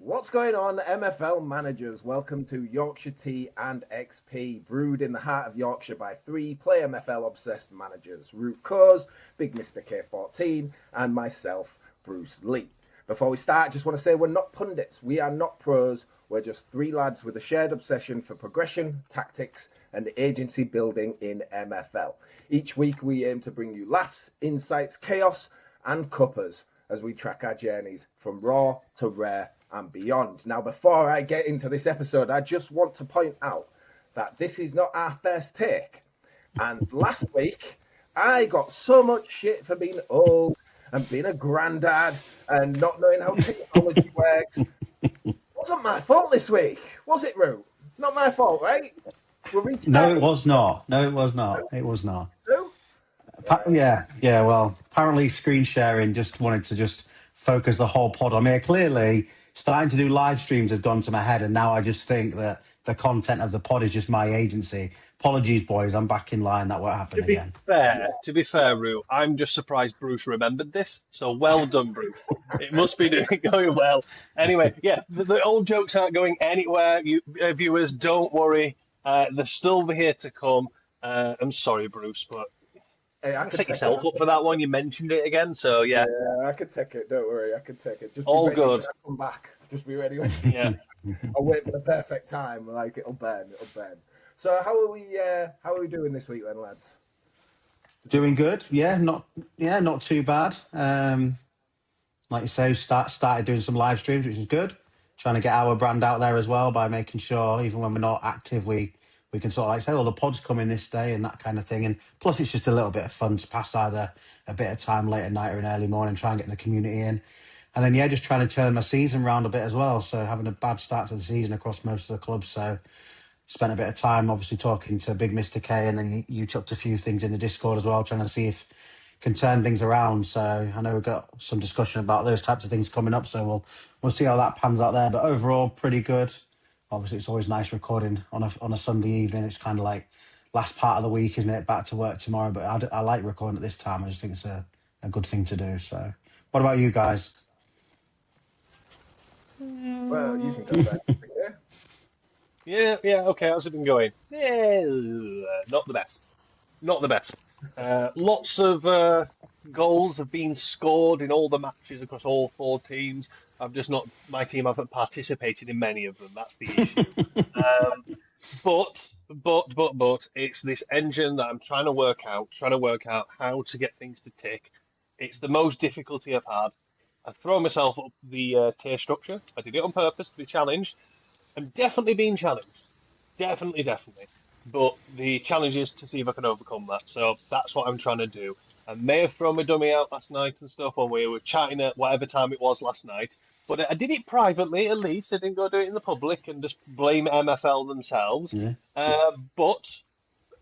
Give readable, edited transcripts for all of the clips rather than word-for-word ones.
What's going on, MFL managers? Welcome to Yorkshire Tea and XP, brewed in the heart of Yorkshire by three MFL-obsessed managers, rootcoors, Big Mr. K14, and myself, Bruce Lee. Before we start, I just want to say we're not pundits, we are not pros, we're just three lads with a shared obsession for progression, tactics, and agency building in MFL. Each week we aim to bring you laughs, insights, chaos, and cuppers as we track our journeys from raw to rare and beyond. Now, before I get into this episode, I just want to point out that this is not our first take. And last week, I got so much shit for being old and being a granddad and not knowing how technology works. It wasn't my fault this week, was it, Root? Not my fault, right? No, it was not. No, it was not. It was not. Yeah. Well, apparently screen sharing just wanted to just focus the whole pod on me. Clearly, starting to do live streams has gone to my head, and now I just think that the content of the pod is just my agency. Apologies, boys. I'm back in line. That won't happen again. To be fair, Rue, I'm just surprised Bruce remembered this. So well done, Bruce. It must be going well. Anyway, yeah, the old jokes aren't going anywhere. You viewers, don't worry. They're still here to come. I'm sorry, Bruce, but Hey, I set yourself up for that one. You mentioned it again, so yeah. Yeah, I could take it. Don't worry, I could take it. Just all be ready good. when I come back. Just be ready. Yeah. I'll wait for the perfect time. Like it'll burn. So how are we doing this week then, lads? Doing good. Not too bad. Like you say, started doing some live streams, which is good. Trying to get our brand out there as well by making sure, even when we're not active, we can sort of like say, the pod's coming this day and that kind of thing. And plus, it's just a little bit of fun to pass either a bit of time late at night or in early morning, try and get the community in. And then, just trying to turn my season around a bit as well. So having a bad start to the season across most of the clubs. So spent a bit of time, obviously, talking to Big Mr. K, and then you chucked a few things in the Discord as well, trying to see if can turn things around. So I know we've got some discussion about those types of things coming up. So we'll see how that pans out there. But overall, pretty good. Obviously, it's always nice recording on a Sunday evening. It's kind of like last part of the week, isn't it? Back to work tomorrow. But I like recording at this time. I just think it's a good thing to do. So, what about you guys? Well, you can go back. Yeah. Okay, how's it been going? Yeah, not the best. Not the best. Lots of goals have been scored in all the matches across all four teams. My team haven't participated in many of them. That's the issue. But it's this engine that I'm trying to work out how to get things to tick. It's the most difficulty I've had. I throw myself up the tier structure. I did it on purpose to be challenged. I'm definitely being challenged. Definitely. But the challenge is to see if I can overcome that. So that's what I'm trying to do. I may have thrown my dummy out last night and stuff when we were chatting at whatever time it was last night. But I did it privately, at least. I didn't go do it in the public and just blame MFL themselves. Yeah. But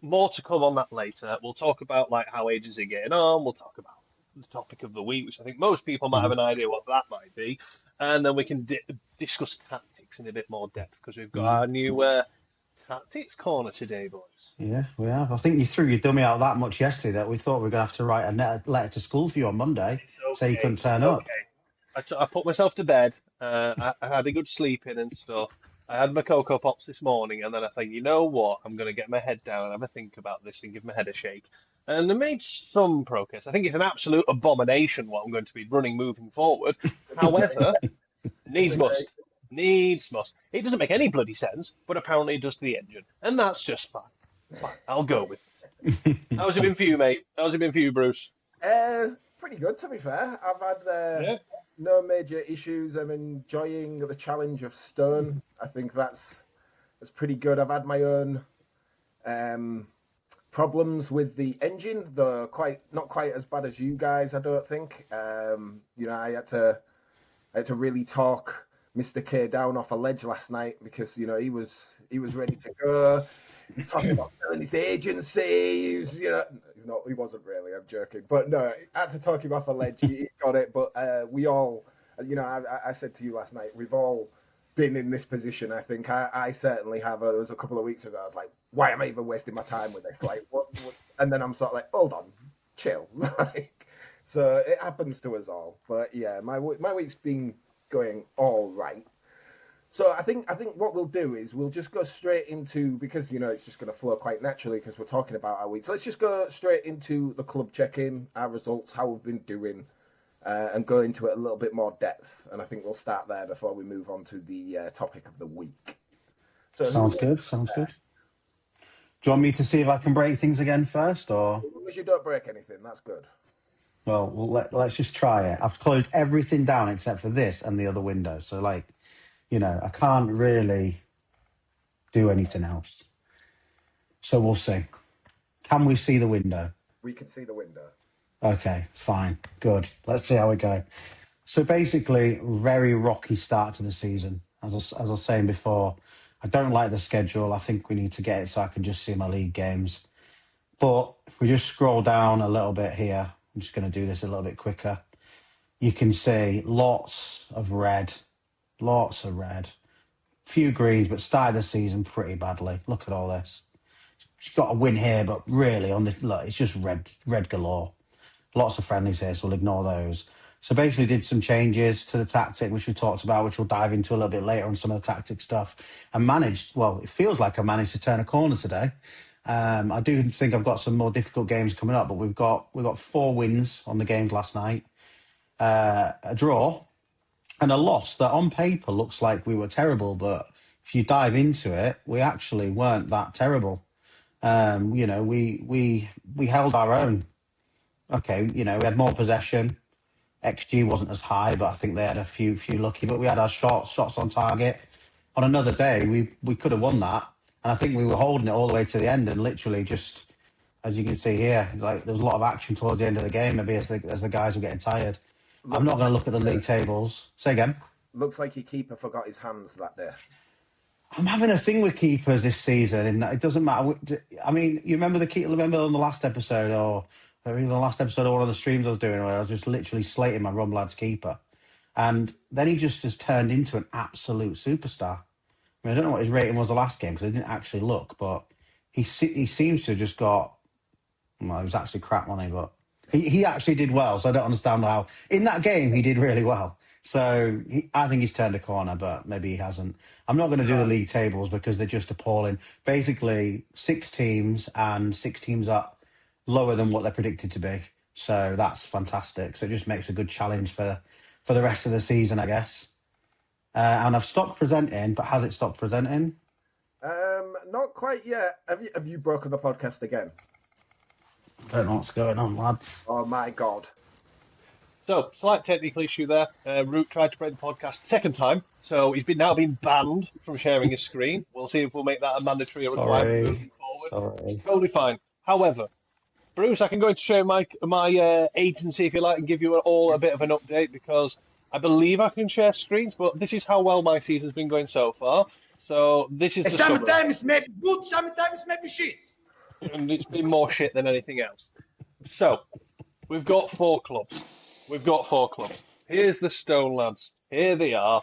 more to come on that later. We'll talk about like how agents are getting on. We'll talk about the topic of the week, which I think most people might have an idea what that might be. And then we can discuss tactics in a bit more depth because we've got our new tactics corner today, boys. Yeah, we have. I think you threw your dummy out that much yesterday that we thought we were going to have to write a letter to school for you on Monday, so you couldn't turn up. I put myself to bed. I had a good sleep in and stuff. I had my Cocoa Pops this morning, and then I think, you know what? I'm going to get my head down and have a think about this and give my head a shake. And I made some progress. I think it's an absolute abomination what I'm going to be running moving forward. However, needs must. It doesn't make any bloody sense, but apparently it does to the engine. And that's just fine. I'll go with it. How's it been for you, mate? How's it been for you, Bruce? Pretty good, to be fair. I've had no major issues. I'm enjoying the challenge of stone. I think that's pretty good. I've had my own problems with the engine, though not quite as bad as you guys, I don't think. I had to really talk Mr. K down off a ledge last night because he was ready to go. He was talking about selling his agency. He wasn't really. I'm joking, but no, I had to talk him off a ledge. He got it, but we all, I said to you last night, we've all been in this position. I think I certainly have. There was a couple of weeks ago. I was like, why am I even wasting my time with this? Like, what? And then I'm sort of like, hold on, chill. So it happens to us all. But yeah, my week's been going all right. So I think what we'll do is we'll just go straight into, because it's just going to flow quite naturally because we're talking about our week. So let's just go straight into the club check-in, our results, how we've been doing, and go into it a little bit more depth. And I think we'll start there before we move on to the topic of the week. So Sounds good. Sounds good. Do you want me to see if I can break things again first, or? As long as you don't break anything, that's good. Well, let's just try it. I've closed everything down except for this and the other window. So, I can't really do anything else. So we'll see. Can we see the window? We can see the window. Okay, fine. Good. Let's see how we go. So basically, very rocky start to the season. As I was saying before, I don't like the schedule. I think we need to get it so I can just see my league games. But if we just scroll down a little bit here, I'm just going to do this a little bit quicker. You can see lots of red. Few greens, but started the season pretty badly. Look at all this. She's got a win here, but really look, it's just red galore. Lots of friendlies here, so we'll ignore those. So basically did some changes to the tactic, which we talked about, which we'll dive into a little bit later on some of the tactic stuff. And it feels like I managed to turn a corner today. I do think I've got some more difficult games coming up, but we've got 4 wins on the games last night, a draw, and a loss that on paper looks like we were terrible, but if you dive into it, we actually weren't that terrible. We held our own. Okay, we had more possession. XG wasn't as high, but I think they had a few lucky. But we had our shots on target. On another day, we could have won that, and I think we were holding it all the way to the end. And literally, just as you can see here, like there was a lot of action towards the end of the game. Maybe as the guys were getting tired. I'm not going to look at the league tables. Say again. Looks like your keeper forgot his hands that day. I'm having a thing with keepers this season, and it doesn't matter. I mean, you remember remember on the last episode, or even the last episode of one of the streams I was doing, where I was just literally slating my Rumlad's keeper, and then he just has turned into an absolute superstar. I mean, I don't know what his rating was the last game because I didn't actually look, but he seems to have just got. Well, he was actually crap, wasn't he? But he actually did well, so I don't understand how in that game he did really well. So I think he's turned a corner, but maybe he hasn't. I'm not going to do the league tables because they're just appalling. Basically, 6 teams and 6 teams up lower than what they're predicted to be. So that's fantastic. So it just makes a good challenge for the rest of the season, I guess. And I've stopped presenting, but has it stopped presenting? Not quite yet. Have you broken the podcast again? I don't know what's going on, lads. Oh my god. So, slight technical issue there. Root tried to break the podcast second time, so he's now been banned from sharing his screen. We'll see if we'll make that a mandatory requirement moving forward. Sorry. Totally fine. However, Bruce, I can go into share my agency if you like and give you all a bit of an update because I believe I can share screens, but this is how well my season's been going so far. So this is the sometimes maybe good, sometimes maybe shit. And it's been more shit than anything else. So we've got 4 clubs. Here's the Stone lads. Here they are.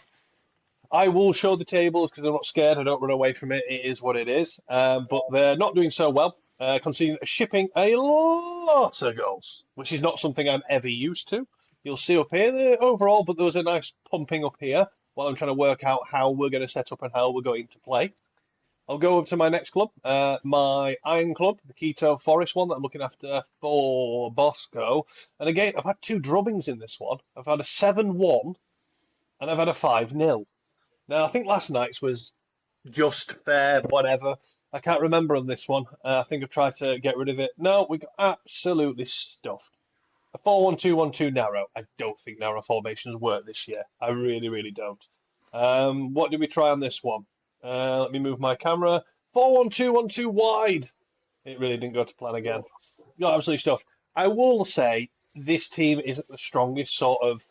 I will show the tables because I'm not scared. I don't run away from it. It is what it is. But they're not doing so well, considering shipping a lot of goals, which is not something I'm ever used to. You'll see up here the overall, but there was a nice pumping up here while I'm trying to work out how we're going to set up and how we're going to play. I'll go over to my next club, my Iron Club, the Keto Forest one that I'm looking after for Bosco. And again, I've had 2 drubbings in this one. I've had a 7-1 and I've had a 5-0. Now, I think last night's was just fair, whatever. I can't remember on this one. I think I've tried to get rid of it. No, we got absolutely stuffed. A 4-1-2-1-2 narrow. I don't think narrow formations work this year. I really, really don't. What did we try on this one? Let me move my camera. 4-1-2-1-2 wide. It really didn't go to plan again. Got absolutely stuff. I will say this team isn't the strongest sort of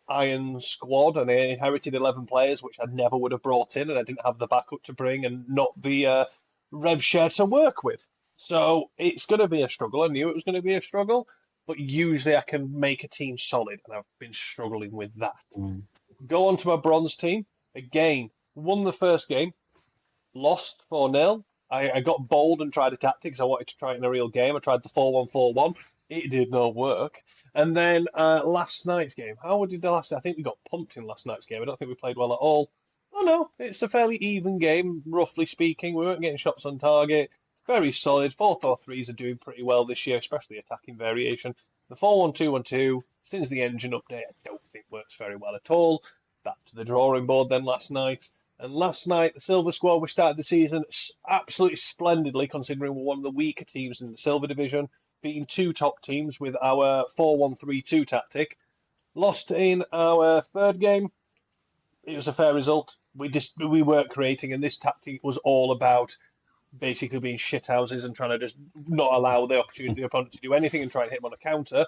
iron squad, and I inherited 11 players, which I never would have brought in, and I didn't have the backup to bring and not the rev share to work with. So it's going to be a struggle. I knew it was going to be a struggle, but usually I can make a team solid, and I've been struggling with that. Go on to my bronze team. Again, won the first game, lost 4-0. I got bold and tried a tactics. I wanted to try it in a real game. I tried the 4-1-4-1. It did not work. And then last night's game. How did the last? I think we got pumped in last night's game. I don't think we played well at all. Oh no, it's a fairly even game, roughly speaking. We weren't getting shots on target. Very solid. 4-4-3s are doing pretty well this year, especially attacking variation. The 4-1-2-1-2, since the engine update, I don't think works very well at all. Back to the drawing board then last night. And last night, the Silver Squad, we started the season absolutely splendidly, considering we're one of the weaker teams in the Silver Division, beating two top teams with our 4-1-3-2 tactic. Lost in our third game. It was a fair result. We weren't creating, and this tactic was all about basically being shithouses and trying to just not allow the opportunity the opponent to do anything and try and hit him on a counter.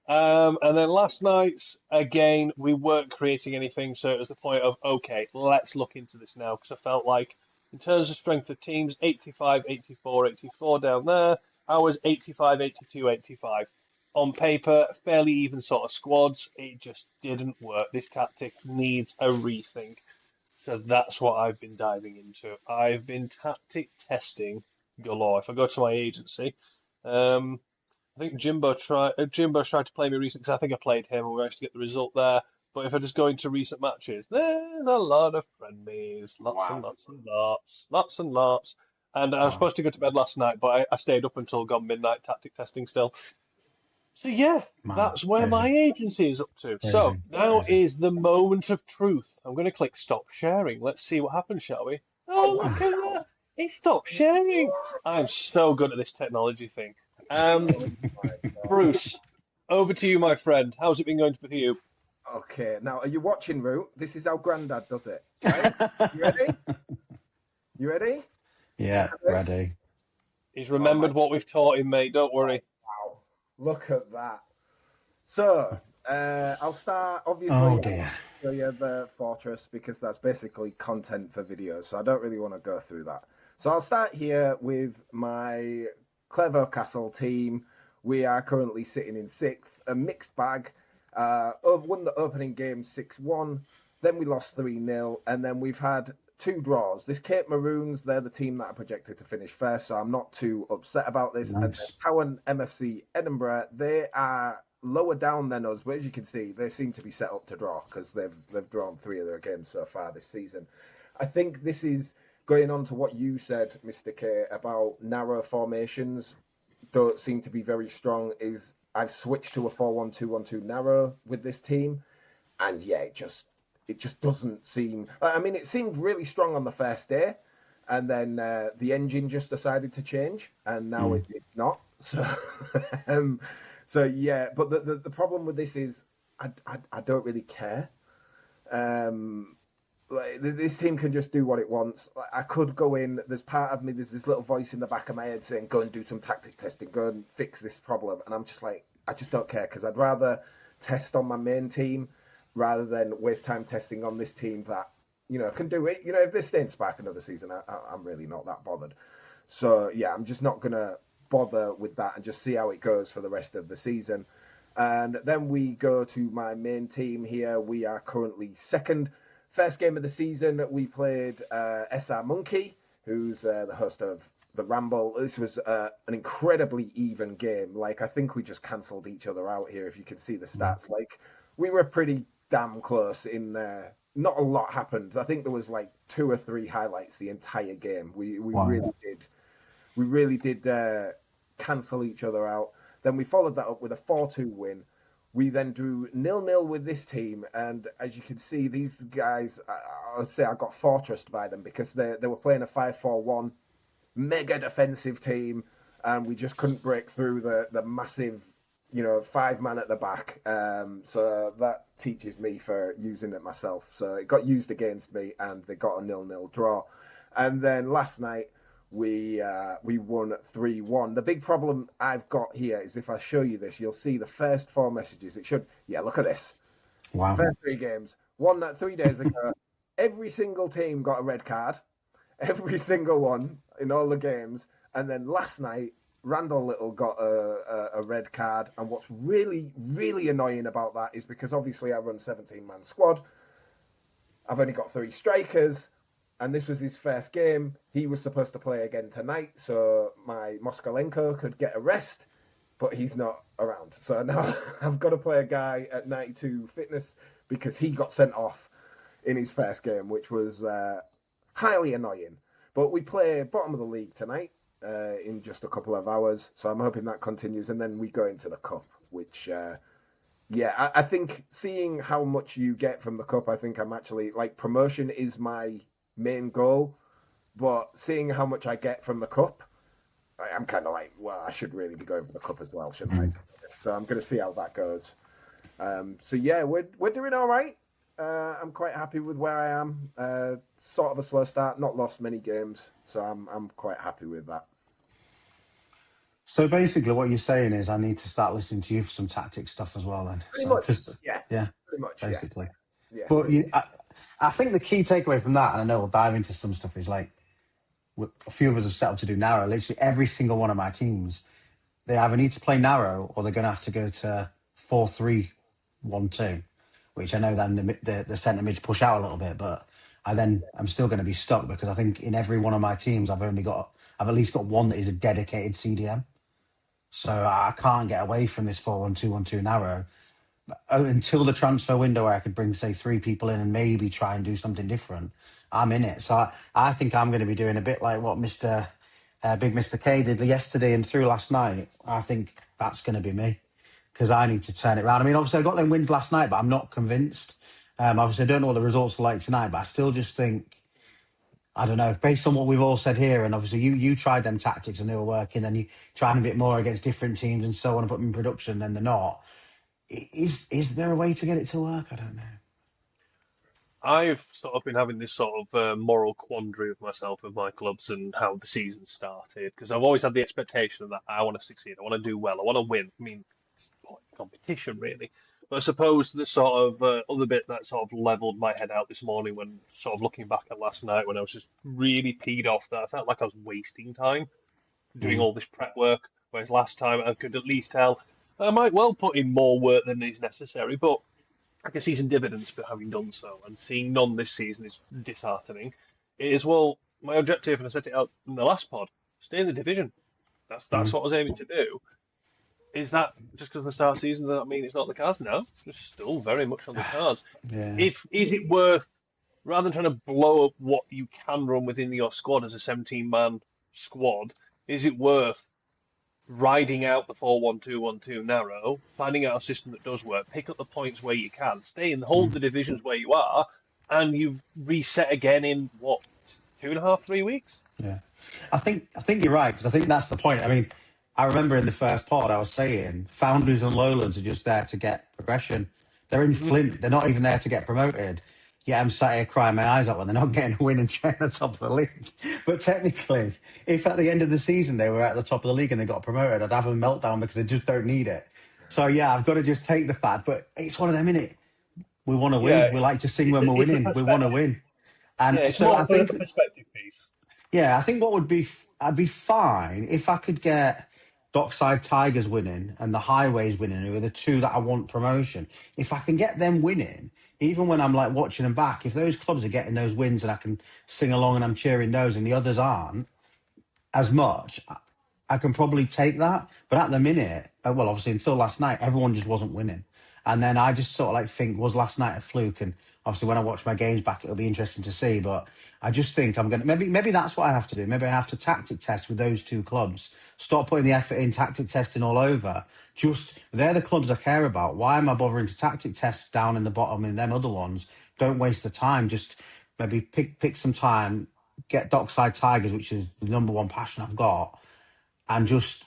And then last night, again, we weren't creating anything, so it was the point of, okay, let's look into this now, because I felt like, in terms of strength of teams, 85, 84, 84 down there, ours 85, 82, 85. On paper, fairly even sort of squads, it just didn't work. This tactic needs a rethink. So that's what I've been diving into. I've been tactic testing galore. If I go to my agency, I think Jimbo's tried to play me recently because I think I played him and we managed to get the result there. But if I just go into recent matches, there's a lot of friendlies, lots and Wow. lots and lots, lots and lots. And I was Wow. supposed to go to bed last night, but I stayed up until gone midnight tactic testing still. So yeah, Man, that's where my crazy, agency is up to. So crazy, now crazy. is the moment of truth. I'm going to click stop sharing. Let's see what happens, shall we? Oh, Oh, look at wow. that! It stopped sharing. I'm so good at this technology thing. Um, Oh my God. Bruce, over to you, my friend. How's it been going for you? Okay, now are you watching, Root? This is how Grandad does it, right? You ready? You ready? Yeah, Look at this. ready. He's Oh my remembered what we've taught him, mate. Don't worry. wow! Look at that. So I'll start. Obviously, Oh I'll dear. show you the fortress because that's basically content for videos. So I don't really want to go through that. So I'll start here with my Clever Castle team. We are currently sitting in sixth, a mixed bag. Won the opening game 6-1. Then we lost 3-0. And then we've had two draws. This Cape Maroons, they're the team that I projected to finish first. So I'm not too upset about this. And then Nice. Cowan MFC Edinburgh, they are lower down than us. But as you can see, they seem to be set up to draw because they've drawn 3 of their games so far this season. I think this is going on to what you said, Mr. K, about narrow formations don't seem to be very strong. Is I've switched to a 4-1-2-1-2 narrow with this team, and yeah, it just doesn't seem. I mean, it seemed really strong on the first day, and then the engine just decided to change, and now it's not. So, so yeah. But the problem with this is I don't really care. Like this team can just do what it wants. Like, I could go in. There's part of me. There's this little voice in the back of my head saying, "Go and do some tactic testing. Go and fix this problem." And I'm just like, I just don't care because I'd rather test on my main team rather than waste time testing on this team that can do it. If they stay in Spark another season, I'm really not that bothered. So yeah, I'm just not gonna bother with that and just see how it goes for the rest of the season. And then we go to my main team here. We are currently second. First game of the season, we played SR Monkey, who's the host of The Ramble. This was an incredibly even game. Like, I think we just cancelled each other out here, if you can see the stats. Like, we were pretty damn close in there. Not a lot happened. I think there was like 2 or 3 highlights the entire game. We Wow. really did cancel each other out. Then we followed that up with a 4-2 win. We then drew 0-0 with this team, and as you can see, these guys, I would say I got fortressed by them because they were playing a 5-4-1, mega defensive team, and we just couldn't break through the massive, 5-man at the back. So that teaches me for using it myself. So it got used against me, and they got a 0-0 draw. And then last night, we won 3-1. The big problem I've got here is if I show you this, you'll see the first 4 messages. Look at this. Wow. First 3 games. Won that 3 days ago. Every single team got a red card. Every single one in all the games. And then last night, Randall Little got a red card. And what's really, really annoying about that is because obviously I run 17-man squad. I've only got 3 strikers. And this was his first game. He was supposed to play again tonight, so my Moskalenko could get a rest, but he's not around. So now I've got to play a guy at 92 fitness because he got sent off in his first game, which was highly annoying. But we play bottom of the league tonight in just a couple of hours, so I'm hoping that continues, and then we go into the cup, which. Yeah, I think seeing how much you get from the cup, I think I'm actually like promotion is my main goal, but seeing how much I get from the cup, I'm kind of like, well, I should really be going for the cup as well, shouldn't I? So I'm going to see how that goes. So yeah, we're doing all right. I'm quite happy with where I am. Sort of a slow start, not lost many games, so I'm quite happy with that. So basically, what you're saying is, I need to start listening to you for some tactic stuff as well. Then, Pretty so much, because yeah, pretty much, basically. yeah. But I think the key takeaway from that, and I know we'll dive into some stuff, is like a few of us have set up to do narrow. Literally every single one of my teams, they either need to play narrow or they're going to have to go to 4-3-1-2, which I know then the centre mids push out a little bit, but I'm still going to be stuck because I think in every one of my teams I've at least got one that is a dedicated CDM. So I can't get away from this 4-1-2-1-2 narrow until the transfer window where I could bring, say, 3 people in and maybe try and do something different. I'm in it. So I think I'm going to be doing a bit like what Big Mr. K did yesterday and through last night. I think that's going to be me because I need to turn it around. I mean, obviously I got them wins last night, but I'm not convinced. Obviously I don't know what the results are like tonight, but I still just think, I don't know, based on what we've all said here, and obviously you tried them tactics and they were working, and you tried a bit more against different teams and so on and put them in production, then they're not. Is there a way to get it to work? I don't know. I've sort of been having this sort of moral quandary with myself with my clubs and how the season started because I've always had the expectation that I want to succeed, I want to do well, I want to win. I mean, it's not competition really, but I suppose the sort of other bit that sort of leveled my head out this morning when sort of looking back at last night when I was just really peed off that I felt like I was wasting time doing Mm. all this prep work, whereas last time I could at least tell I might well put in more work than is necessary, but I can see some dividends for having done so, and seeing none this season is disheartening. It is, well, my objective, and I set it out in the last pod, stay in the division. That's Mm. what I was aiming to do. Is that just because of the start of the season? Does that mean it's not the cards now? It's still very much on the cards. Yeah. If is it worth rather than trying to blow up what you can run within your squad as a 17-man squad? Is it worth riding out the 4-1-2-1-2 narrow, finding out a system that does work, pick up the points where you can, stay and hold the divisions where you are, and you reset again in what 2.5, 3 weeks? Yeah, I think you're right because I think that's the point. I mean, I remember in the first pod I was saying Founders and Lowlands are just there to get progression. They're in Mhm. Flint. They're not even there to get promoted. Yeah, I'm sat here crying my eyes out when they're not getting a win and staying at the top of the league. But technically, if at the end of the season they were at the top of the league and they got promoted, I'd have a meltdown because they just don't need it. So yeah, I've got to just take the fact. But it's one of them, innit? We want to win. Yeah, We like to sing when we're it's a winning. We want to perspective. win. Yeah, And it's so more I of a think perspective piece. yeah, I think what would be I'd be fine if I could get Dockside Tigers winning and the Highways winning, who are the two that I want promotion. If I can get them winning, even when I'm like watching them back, if those clubs are getting those wins and I can sing along and I'm cheering those and the others aren't as much, I can probably take that. But at the minute, well, obviously until last night, everyone just wasn't winning. And then I just sort of like think, was last night a fluke? And obviously when I watch my games back, it'll be interesting to see. But I just think I'm going to, maybe that's what I have to do. Maybe I have to tactic test with those two clubs. Stop putting the effort in tactic testing all over. Just, they're the clubs I care about. Why am I bothering to tactic test down in the bottom in them other ones? Don't waste the time. Just maybe pick some time, get Dockside Tigers, which is the number one passion I've got, and just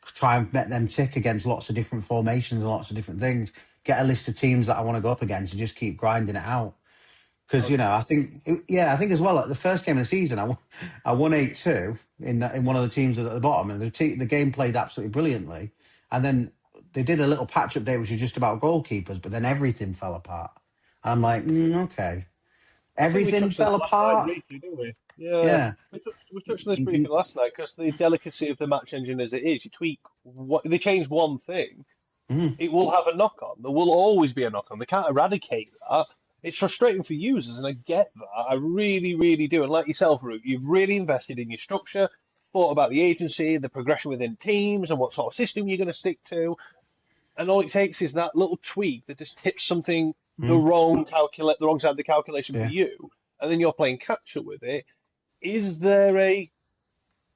try and make them tick against lots of different formations and lots of different things. Get a list of teams that I want to go up against and just keep grinding it out. Because Okay. I think as well at the first game of the season, I won 8-2 in one of the teams at the bottom, and the game played absolutely brilliantly. And then they did a little patch update, which was just about goalkeepers, but then everything fell apart. And I'm like, okay, I think we everything touched on fell this last night apart. briefly, didn't we? Yeah, Yeah, we touched on this briefly last night because the delicacy of the match engine as it is, you tweak what they change one thing, mm, it will have a knock on. There will always be a knock on. They can't eradicate that. It's frustrating for users, and I get that. I really, really do. And like yourself, Root, you've really invested in your structure, thought about the agency, the progression within teams, and what sort of system you're going to stick to. And all it takes is that little tweak that just tips something the wrong side of the calculation for Yeah. you, and then you're playing catch up with it. Is there a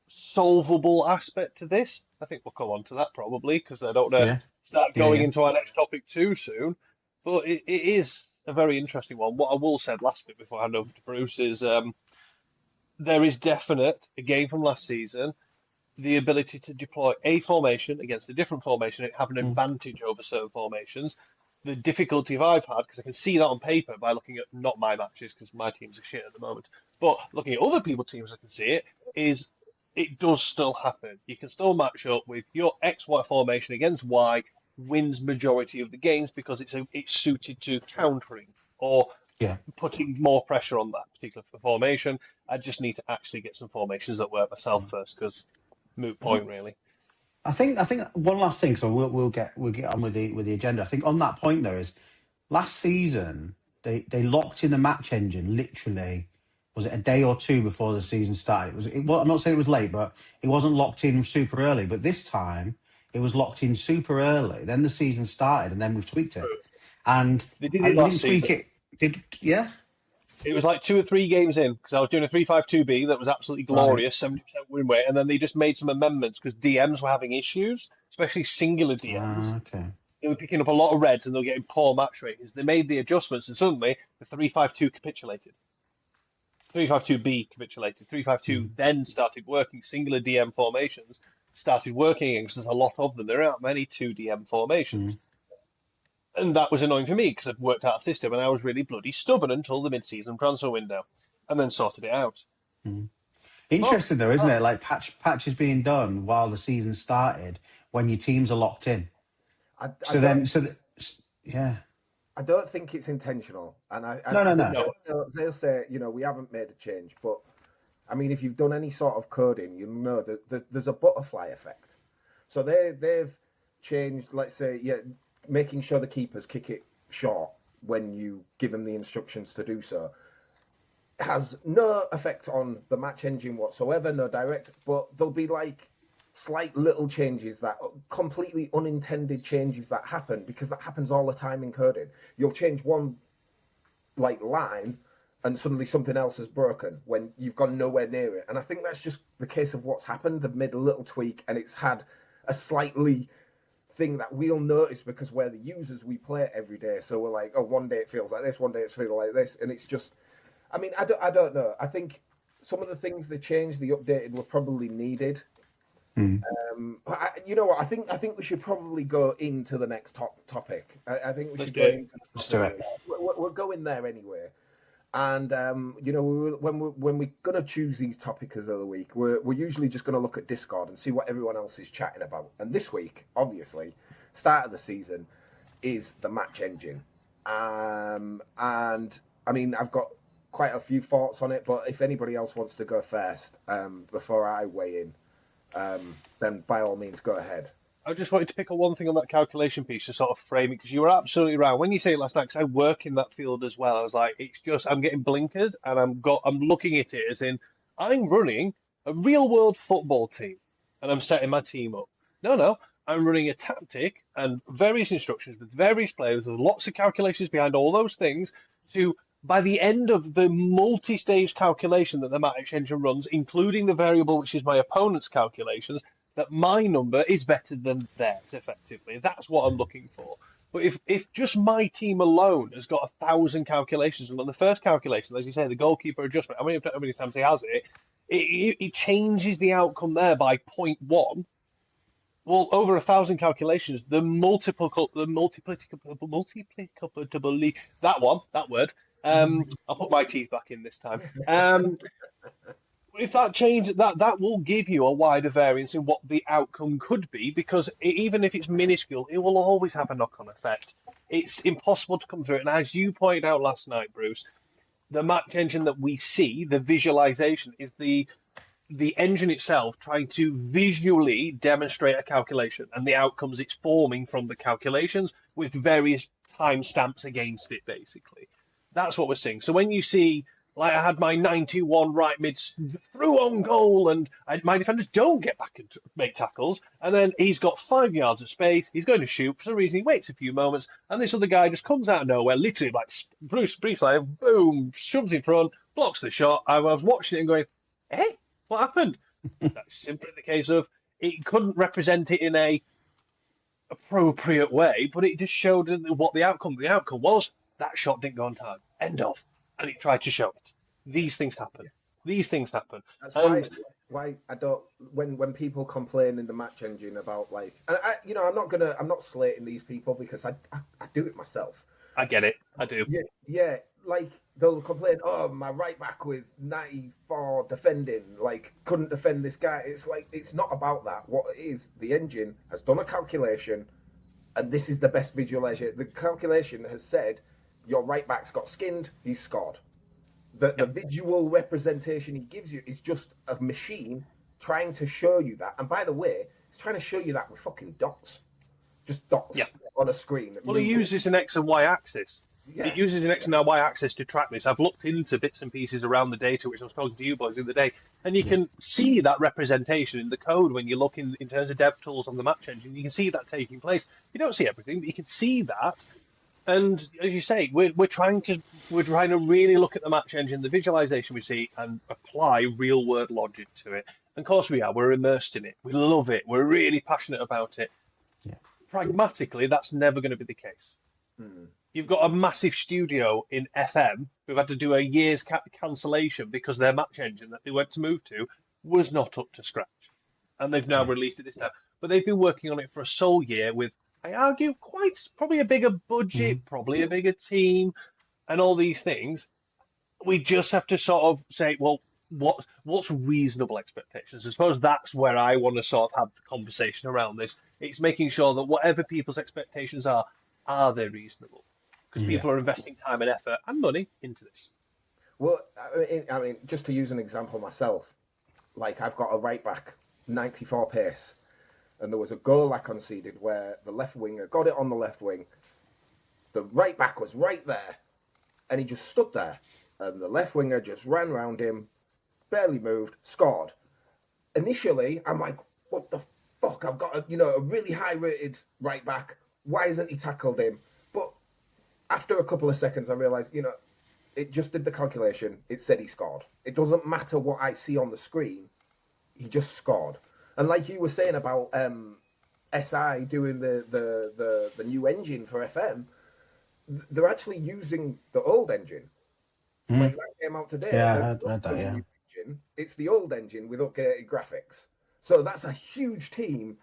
solvable aspect to this? I think we'll come on to that probably because I don't want to Yeah. start Yeah. going Yeah. into our next topic too soon. But it is a very interesting one. What I will say last bit before I hand over to Bruce is there is definite, a game from last season, the ability to deploy a formation against a different formation and have an Mm. advantage over certain formations. The difficulty I've had, because I can see that on paper by looking at not my matches, because my teams are shit at the moment, but looking at other people's teams, I can see it, is it does still happen. You can still match up with your XY formation against Y, wins majority of the games because it's suited to countering or Yeah. putting more pressure on that particular formation. I just need to actually get some formations that work myself first, because moot point really. I think one last thing, so we'll get on with the agenda. I think on that point though is last season they locked in the match engine literally, was it a day or two before the season started? I'm not saying it was late, but it wasn't locked in super early. But this time it was locked in super early. Then the season started, and then we've tweaked it. And They did it we last didn't tweak season. it. Yeah. It was like 2 or 3 games in because I was doing a 3-5-2-B that was absolutely Right. glorious, 70% win rate, and then they just made some amendments because DMs were having issues, especially singular DMs. Okay. They were picking up a lot of reds and they were getting poor match ratings. They made the adjustments and suddenly the 3-5-2 capitulated. 3-5-2-B capitulated. 3-5-2 then started working. Singular DM formations started working again because there's a lot of them. There aren't many 2 DM formations. And that was annoying for me because I'd worked out a system and I was really bloody stubborn until the mid-season transfer window and then sorted it out. Interesting though, isn't it? Like patches being done while the season started when your teams are locked in. Yeah. I don't think it's intentional, and No. they'll say, we haven't made a change, but I mean, if you've done any sort of coding, you know that there's a butterfly effect. So they've changed, let's say, making sure the keepers kick it short when you give them the instructions to do so has no effect on the match engine whatsoever, no direct, but there'll be like slight little changes, that completely unintended changes that happen, because that happens all the time in coding. You'll change one like line and suddenly something else is broken when you've gone nowhere near it. And I think that's just the case of what's happened. They've made a little tweak and it's had a slightly thing that we'll notice because we're the users, we play it every day. So we're like, oh, one day it feels like this, one day it's feeling like this. And it's just, I mean, I don't know. I think some of the things they changed, the updated, were probably needed. You know what? I think we should probably go into the next topic. I think we should go into the Let's do it. We're going there anyway. And when we're gonna choose these topics of the week, we're usually just gonna look at Discord and see what everyone else is chatting about. And this week, obviously, start of the season is the match engine. And I mean, I've got quite a few thoughts on it, but if anybody else wants to go first, before I weigh in, then by all means go ahead. I just wanted to pick up one thing on that calculation piece to sort of frame it, because you were absolutely right. When you say it last night, because I work in that field as well, I was like, it's just, I'm getting blinkered and I'm looking at it as in, I'm running a real world football team and I'm setting my team up. No, I'm running a tactic and various instructions with various players. There's lots of calculations behind all those things to, by the end of the multi-stage calculation that the match engine runs, including the variable which is my opponent's calculations, that my number is better than theirs, effectively. That's what I'm looking for. But if just my team alone has got 1,000 calculations, and on the first calculation, as you say, the goalkeeper adjustment, how many times he has it changes the outcome there by 0.1. Well, over 1,000 calculations, that word. I'll put my teeth back in this time. If that changes, that will give you a wider variance in what the outcome could be, because even if it's minuscule, it will always have a knock-on effect. It's impossible to come through it. And as you pointed out last night, Bruce, the match engine that we see, the visualization, is the engine itself trying to visually demonstrate a calculation and the outcomes it's forming from the calculations with various timestamps against it, basically. That's what we're seeing. So when you see Like I had my 91 right mid through on goal, and my defenders don't get back and make tackles. And then he's got 5 yards of space. He's going to shoot. For some reason, he waits a few moments, and this other guy just comes out of nowhere, literally like Bruce Priestley, boom, shoves in front, blocks the shot. I was watching it and going, "Hey, what happened?" That's simply the case of it couldn't represent it in a appropriate way, but it just showed what the outcome. The outcome was that shot didn't go on time. End of. And it tried to show it. These things happen. These things happen. That's And why I don't when people complain in the match engine about like, and I'm not slating these people because I do it myself. I get it. I do. Yeah, like they'll complain, oh, my right back with 94 defending, like couldn't defend this guy. It's like, it's not about that. What it is, the engine has done a calculation, and this is the best visualization. The calculation has said your right back's got skinned, he's scored. The visual representation he gives you is just a machine trying to show you that. And by the way, it's trying to show you that with fucking dots. Just dots on a screen. Well, it uses an X and Y axis. Yeah. It uses an X and a Y axis to track this. I've looked into bits and pieces around the data, which I was talking to you boys the other day, and you can see that representation in the code when you look in terms of dev tools on the match engine. You can see that taking place. You don't see everything, but you can see that. And as you say, we're trying to really look at the match engine, the visualization we see, and apply real world logic to it. And of course we are. We're immersed in it. We love it. We're really passionate about it. Yeah. Pragmatically, that's never going to be the case. You've got a massive studio in FM who've had to do a year's cancellation because their match engine that they went to move to was not up to scratch. And they've now released it this time. But they've been working on it for a sole year with, I argue, probably a bigger budget, probably a bigger team, and all these things. We just have to sort of say, well, what's reasonable expectations? I suppose that's where I want to sort of have the conversation around this. It's making sure that whatever people's expectations are they reasonable? Because people are investing time and effort and money into this. Well, I mean, just to use an example myself, like I've got a right back, 94 pace, and there was a goal I conceded where the left winger got it on the left wing. The right back was right there, and he just stood there, and the left winger just ran round him, barely moved, scored. Initially, I'm like, what the fuck? I've got a really high rated right back. Why hasn't he tackled him? But after a couple of seconds, I realized, it just did the calculation. It said he scored. It doesn't matter what I see on the screen. He just scored. And like you were saying about SI doing the new engine for FM, they're actually using the old engine. Like that came out today. Yeah, I heard that, yeah. Engine, it's the old engine with updated graphics. So that's a huge team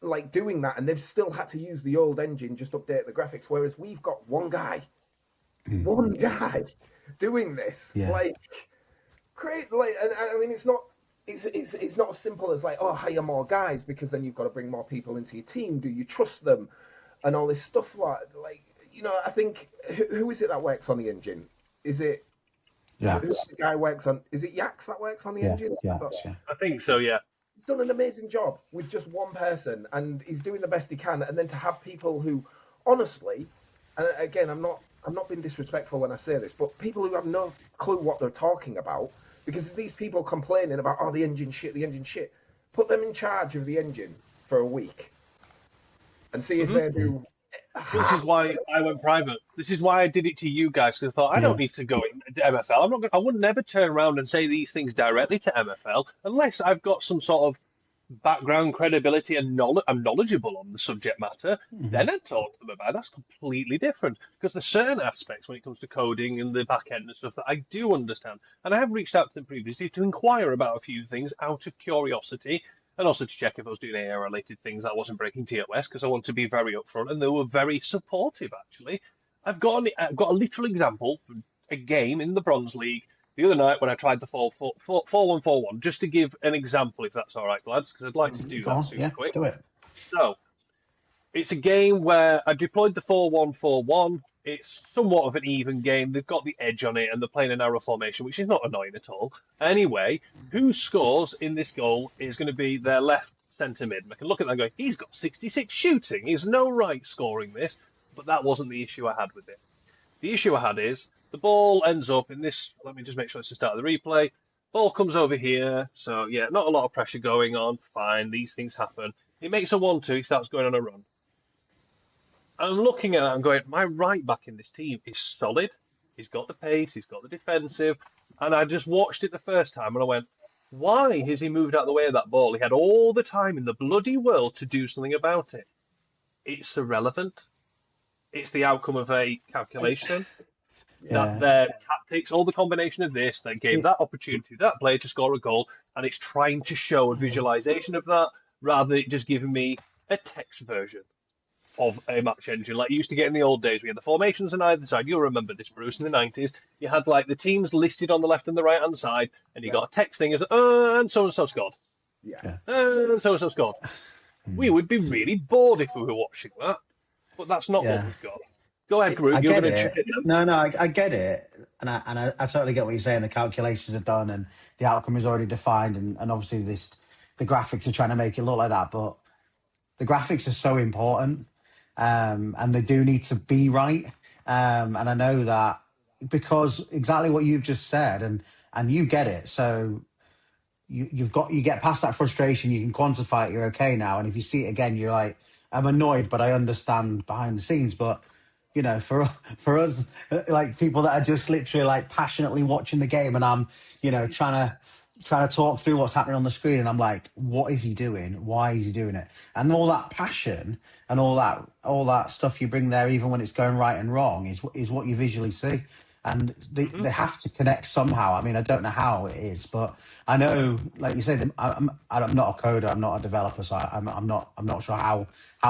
like doing that, and they've still had to use the old engine, just update the graphics, whereas we've got one guy doing this. Yeah. Like great, like, and I mean it's not as simple as like, oh, hire more guys, because then you've got to bring more people into your team. Do you trust them and all this stuff? Like I think who is it that works on the engine? Is it who's the guy works on? Is it Yax that works on the engine? I think so, yeah. He's done an amazing job with just one person, and he's doing the best he can. And then to have people who, honestly, and again, I'm not being disrespectful when I say this, but people who have no clue what they're talking about, because these people complaining about, oh, the engine shit, put them in charge of the engine for a week and see if they do. This is why I went private. This is why I did it to you guys, because I thought I don't need to go into MFL. I would never turn around and say these things directly to MFL unless I've got some sort of background credibility and I'm knowledgeable on the subject matter. Then I'd talk to them about it. That's completely different, because there's certain aspects when it comes to coding and the back end and stuff that I do understand. And I have reached out to them previously to inquire about a few things out of curiosity, and also to check if I was doing AI-related things that wasn't breaking TOS, because I want to be very upfront, and they were very supportive, actually. I've got a literal example from a game in the Bronze League the other night when I tried the 4-1-4-1, just to give an example, if that's all right, lads, because I'd like to do that super quick. Do it. So, it's a game where I deployed the 4-1-4-1. It's somewhat of an even game. They've got the edge on it, and they're playing a narrow formation, which is not annoying at all. Anyway, who scores in this goal is going to be their left centre mid. And I can look at that and go, he's got 66 shooting. He's no right scoring this. But that wasn't the issue I had with it. The issue I had is The ball ends up in this. Let me just make sure it's the start of the replay. Ball comes over here. So, yeah, not a lot of pressure going on. Fine. These things happen. He makes a 1-2. He starts going on a run. I'm looking at that and going, my right back in this team is solid. He's got the pace, he's got the defensive. And I just watched it the first time and I went, why has he moved out of the way of that ball? He had all the time in the bloody world to do something about it. It's irrelevant. It's the outcome of a calculation. That their tactics, all the combination of this, that gave that opportunity, that player to score a goal, and it's trying to show a visualization of that rather than just giving me a text version of a match engine like you used to get in the old days. We had the formations on either side. You'll remember this, Bruce, in the 90s. You had like the teams listed on the left and the right hand side, and you got a text thing as, and so scored. Yeah. And so scored. We would be really bored if we were watching that, but that's not what we've got. Go ahead, Groot. I You're get going to it. I get it, and I totally get what you're saying. The calculations are done, and the outcome is already defined, and obviously the graphics are trying to make it look like that. But the graphics are so important, and they do need to be right. And I know that because exactly what you've just said, and you get it. So you get past that frustration, you can quantify it, you're okay now. And if you see it again, you're like, I'm annoyed, but I understand behind the scenes. But for us, like people that are just literally like passionately watching the game, and I'm trying to talk through what's happening on the screen, and I'm like, what is he doing? Why is he doing it? And all that passion and all that stuff you bring there, even when it's going right and wrong, is what you visually see. And they have to connect somehow. I mean, I don't know how it is, but I know, like you said, I'm not a coder, I'm not a developer, so I'm not sure how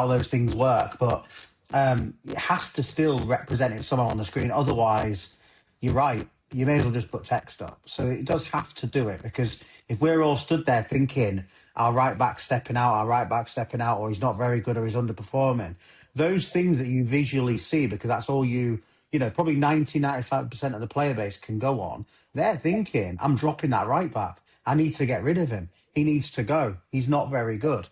those things work. But it has to still represent it somehow on the screen. Otherwise, you're right. You may as well just put text up. So it does have to do it, because if we're all stood there thinking our right back stepping out, or he's not very good, or he's underperforming, those things that you visually see, because that's all probably 95% of the player base can go on. They're thinking, I'm dropping that right back. I need to get rid of him. He needs to go. He's not very good.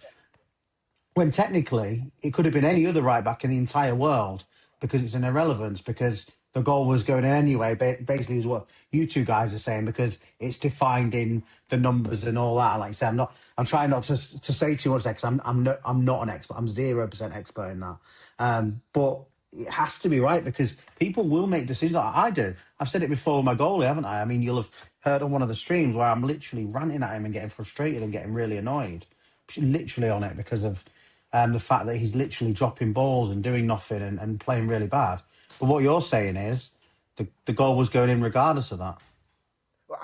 When technically, it could have been any other right back in the entire world, because it's an irrelevance, because the goal was going in anyway. Basically, is what you two guys are saying, because it's defined in the numbers and all that. Like I said, I'm trying not to say too much there, because I'm not an expert. I'm 0% expert in that. But it has to be right, because people will make decisions like I do. I've said it before with my goalie, haven't I? I mean, you'll have heard on one of the streams where I'm literally ranting at him and getting frustrated and getting really annoyed, literally on it, because of the fact that he's literally dropping balls and doing nothing and playing really bad. But what you're saying is the goal was going in regardless of that. Well,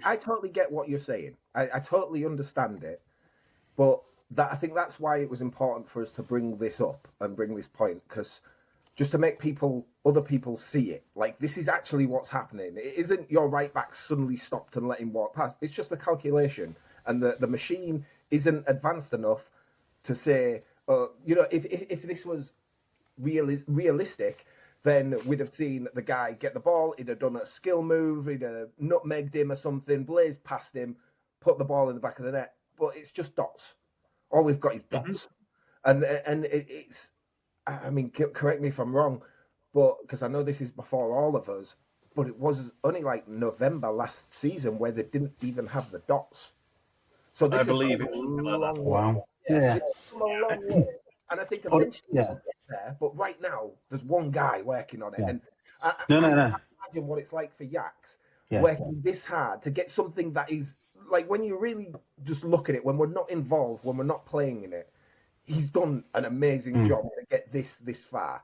I totally get what you're saying. I totally understand it. But I think that's why it was important for us to bring this up and bring this point, because just to make other people see it. Like, this is actually what's happening. It isn't your right back suddenly stopped and let him walk past. It's just a calculation. And the machine isn't advanced enough to say, if this was realistic, then we'd have seen the guy get the ball, he'd have done a skill move, he'd have nutmegged him or something, blazed past him, put the ball in the back of the net. But it's just dots. All we've got is dots. And it's, I mean, correct me if I'm wrong, but because I know this is before all of us, but it was only like November last season where they didn't even have the dots. So this I believe it's something like that. Wow. Yeah. It's come a long way. And I think eventually we'll get there, but right now there's one guy working on it. Yeah. And I No. imagine what it's like for Yaks working this hard to get something that is like, when you really just look at it, when we're not involved, when we're not playing in it, he's done an amazing job to get this far.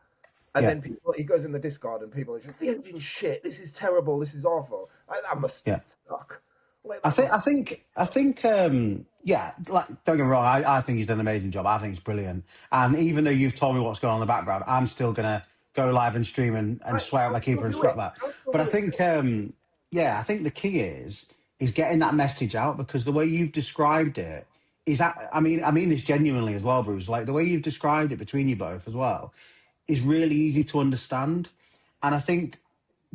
And then he goes in the Discord and people are just, the engine's shit, this is terrible, this is awful. That must suck. Like, I think, like, don't get me wrong, I think he's done an amazing job. I think it's brilliant. And even though you've told me what's going on in the background, I'm still going to go live and stream and swear at my keeper and scrap that. But I think, I think the key is getting that message out, because the way you've described it is that, I mean this genuinely as well, Bruce, like the way you've described it between you both as well is really easy to understand. And I think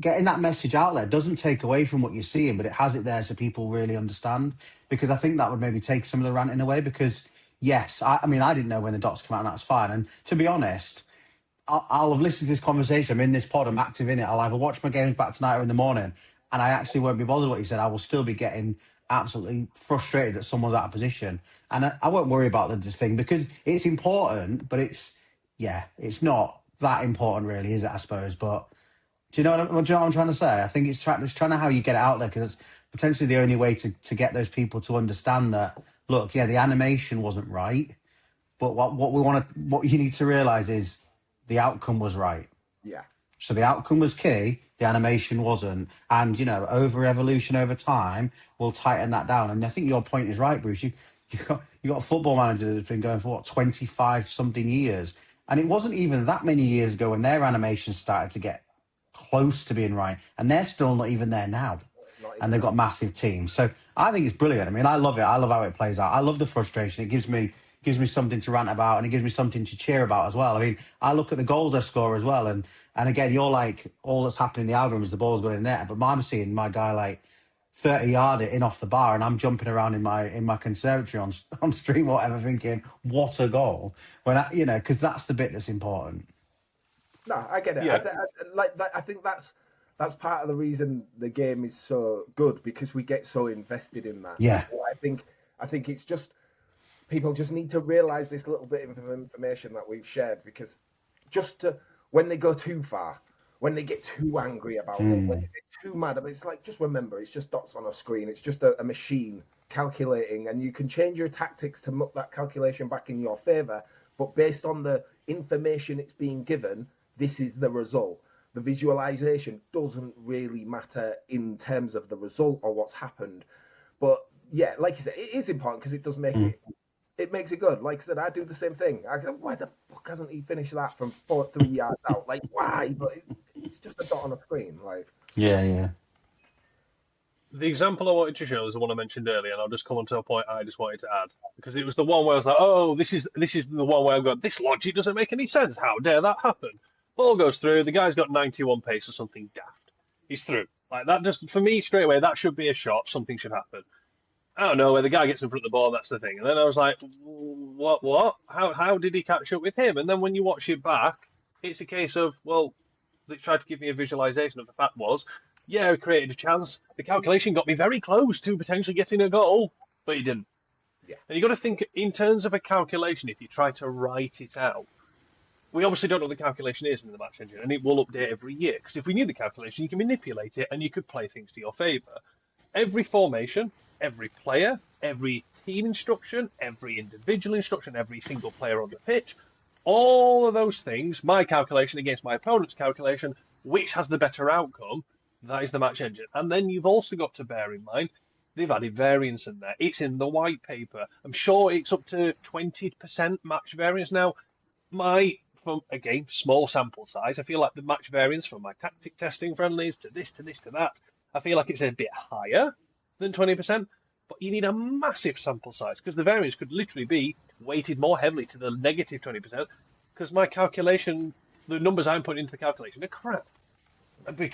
getting that message out there doesn't take away from what you're seeing, but it has it there so people really understand. Because I think that would maybe take some of the ranting away. Because yes, I mean, I didn't know when the dots come out, and that's fine. And to be honest, I'll have listened to this conversation. I'm in this pod. I'm active in it. I'll either watch my games back tonight or in the morning, and I actually won't be bothered what he said. I will still be getting absolutely frustrated that someone's out of position, and I won't worry about the thing because it's important, but it's not that important really, is it? I suppose, but. Do you know what I'm trying to say? I think it's trying to how you get it out there because it's potentially the only way to get those people to understand that. Look, yeah, the animation wasn't right, but what you need to realise is the outcome was right. Yeah. So the outcome was key, the animation wasn't, and over evolution over time, we'll tighten that down. And I think your point is right, Bruce. You got a football manager that's been going for 25 something years, and it wasn't even that many years ago when their animation started to get close to being right, and they're still not even there now. And they've got massive teams. So I think it's brilliant. I mean, I love it. I love how it plays out. I love the frustration. It gives me something to rant about, and it gives me something to cheer about as well. I mean, I look at the goals I score as well, and again, you're like, all that's happening in the algorithm is the ball's going in there. But I'm seeing my guy like 30-yard it in off the bar, and I'm jumping around in my conservatory on stream or whatever, thinking, what a goal. When because that's the bit that's important. No, I get it. Yeah. I think that's part of the reason the game is so good because we get so invested in that. Yeah. I think it's just people just need to realize this little bit of information that we've shared because when they go too far, when they get too angry about it, when they get too mad, it's like, just remember, it's just dots on a screen. It's just a machine calculating, and you can change your tactics to muck that calculation back in your favor. But based on the information it's being given, this is the result. The visualization doesn't really matter in terms of the result or what's happened. But yeah, like you said, it is important because it does make it makes it good. Like I said, I do the same thing. I go, why the fuck hasn't he finished that from 3 yards out? Like, why? But it's just a dot on a screen. Like, yeah. The example I wanted to show is the one I mentioned earlier, and I'll just come on to a point I just wanted to add because it was the one where I was like, "Oh, this is the one where I've got this logic doesn't make any sense. How dare that happen?" Ball goes through. The guy's got 91 pace or something daft. He's through. Like that, just for me straight away, that should be a shot. Something should happen. I don't know where the guy gets in front of the ball. That's the thing. And then I was like, "What? How did he catch up with him?" And then when you watch it back, it's a case of, well, they tried to give me a visualization of the fact was, yeah, he created a chance. The calculation got me very close to potentially getting a goal, but he didn't. Yeah. And you've got to think in terms of a calculation, if you try to write it out, we obviously don't know what the calculation is in the match engine, and it will update every year. Because if we knew the calculation, you can manipulate it and you could play things to your favour. Every formation, every player, every team instruction, every individual instruction, every single player on the pitch, all of those things, my calculation against my opponent's calculation, which has the better outcome, that is the match engine. And then you've also got to bear in mind, they've added variance in there. It's in the white paper. I'm sure it's up to 20% match variance. Now, again, small sample size, I feel like the match variance from my tactic testing friendlies to this, to this, to that, I feel like it's a bit higher than 20%, but you need a massive sample size because the variance could literally be weighted more heavily to the negative 20% because my calculation, the numbers I'm putting into the calculation are crap.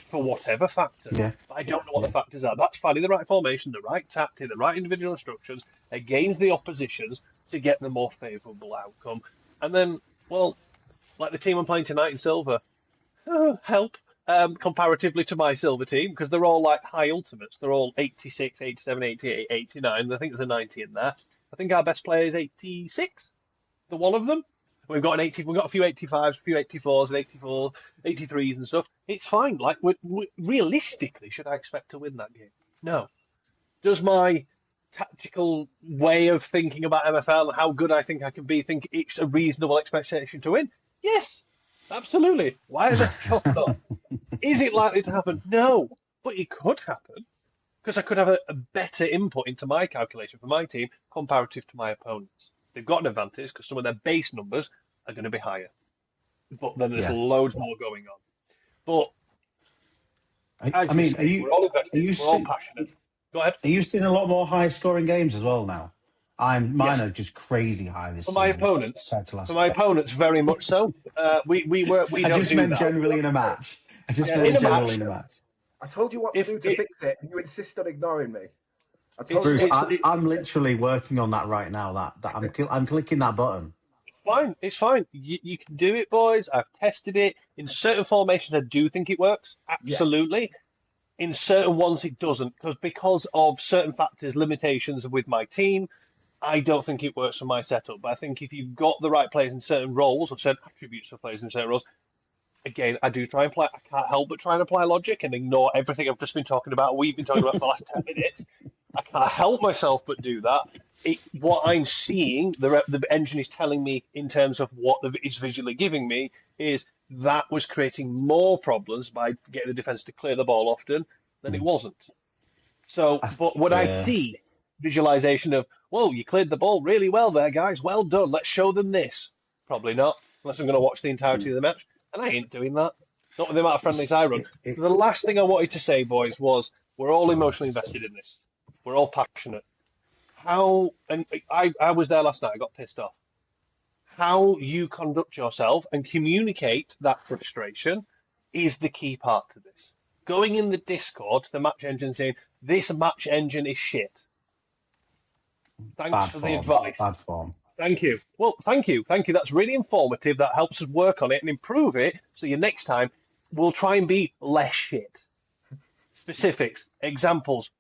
For whatever factor. Yeah. But I don't know what the factors are. That's finding the right formation, the right tactic, the right individual instructions against the oppositions to get the more favourable outcome. And then, well, like the team I'm playing tonight in silver, help, comparatively to my silver team, because they're all like high ultimates. They're all 86, 87, 88, 89. I think there's a 90 in there. I think our best player is 86, the one of them. We've got a few 85s, a few 84s, and 83s and stuff. It's fine. Like, realistically, should I expect to win that game? No. Does my tactical way of thinking about MFL and how good I think I can be think it's a reasonable expectation to win? Yes, absolutely. Why the fuck not? Is it likely to happen? No, but it could happen because I could have a better input into my calculation for my team comparative to my opponents. They've got an advantage because some of their base numbers are going to be higher. But then there's loads more going on. But we're all invested, we're all passionate. Go ahead. Are you seeing a lot more high-scoring games as well now? Mine are just crazy high this for season. My opponents, very much so. I just meant generally in a match. I just meant generally in a match. I told you what to do to fix it, and you insist on ignoring me. Bruce, I'm literally working on that right now. That I'm clicking that button. fine. It's fine. You can do it, boys. I've tested it. In certain formations, I do think it works. Yeah. Absolutely. In certain ones, it doesn't. Because of certain factors, limitations with my team, I don't think it works for my setup. But I think if you've got the right players in certain roles or certain attributes for players in certain roles, again, I do try and play. I can't help but try and apply logic and ignore everything I've just been talking about. We've been talking about for the last 10 minutes. I can't help myself but do that. What I'm seeing, the engine is telling me in terms of what it's visually giving me, is that was creating more problems by getting the defence to clear the ball often than it wasn't. So, but would I Yeah. see visualization of, whoa, you cleared the ball really well there, guys. Well done. Let's show them this. Probably not, unless I'm going to watch the entirety of the match. And I ain't doing that. Not with the amount of friendlies I run. The last thing I wanted to say, boys, was we're all emotionally invested in this. We're all passionate. And I was there last night. I got pissed off. How you conduct yourself and communicate that frustration is the key part to this. Going in the Discord to the match engine saying, this match engine is shit. Thanks Bad for form. the advice. Bad form. Thank you. Well, thank you. Thank you. That's really informative. That helps us work on it and improve it. So your next time, we'll try and be less shit. Specifics, examples,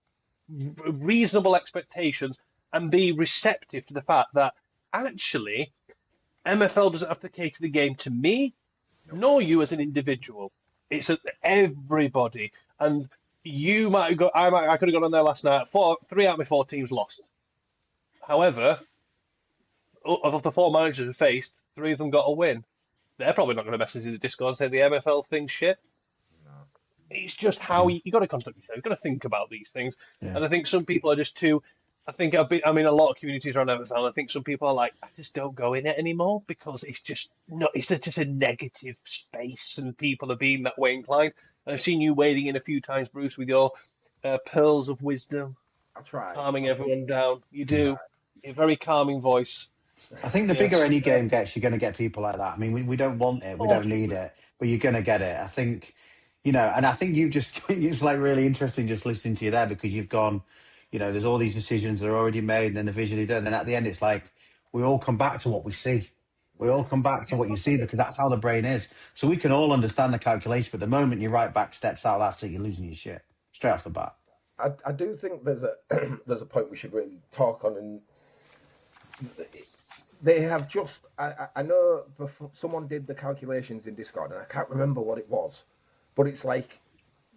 reasonable expectations, and be receptive to the fact that actually MFL doesn't have to cater the game to me, nor you as an individual. It's everybody. And you might go. I could have gone on there last night. 3 out of my 4 teams lost. However, of the 4 managers we faced, 3 of them got a win. They're probably not going to message in the Discord and say the MFL thing's shit. No. It's just how you got to construct yourself. You've got to think about these things. Yeah. And I think some people are just too. I think a lot of communities around MFL. I think some people are like, I just don't go in it anymore because it's just not. It's just a negative space, and people are being that way inclined. And I've seen you wading in a few times, Bruce, with your pearls of wisdom, I'll try. calming everyone down. You do. A very calming voice. I think the bigger Yes. any game gets, you're going to get people like that. I mean, we don't want it, we don't need it, but you're going to get it. I think, and I think it's like really interesting just listening to you there because you've gone, there's all these decisions that are already made and then they're visually done. And at the end, it's like, we all come back to what we see. We all come back to what you see because that's how the brain is. So we can all understand the calculation, but the moment your right back steps out, that's it, you're losing your shit straight off the bat. I do think there's a there's a point we should really talk on, and they have just. I know before someone did the calculations in Discord, and I can't remember what it was, but it's like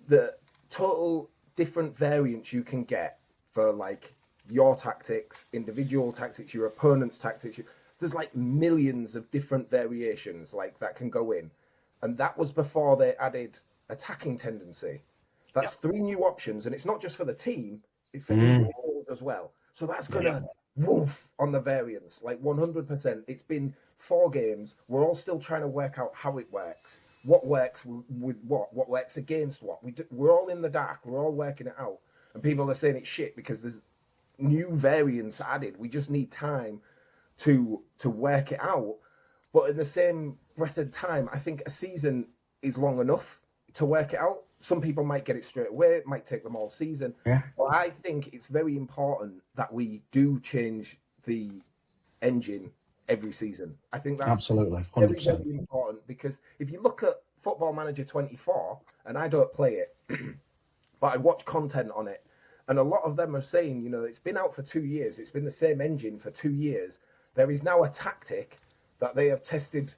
the total different variants you can get for like your tactics, individual tactics, your opponent's tactics. There's like millions of different variations like that can go in, and that was before they added attacking tendency. That's 3 new options, and it's not just for the team; it's for individuals as well. So that's gonna woof on the variance, like 100%. It's been 4 games. We're all still trying to work out how it works, what works with what works against what. We're all in the dark. We're all working it out, and people are saying it's shit because there's new variants added. We just need time to work it out. But in the same breath of time, I think a season is long enough to work it out. Some people might get it straight away. It might take them all season. Yeah. But I think it's very important that we do change the engine every season. I think that's Absolutely, very, 100%. very important because if you look at Football Manager 24, and I don't play it, but I watch content on it, and a lot of them are saying, it's been out for 2 years. It's been the same engine for 2 years. There is now a tactic that they have tested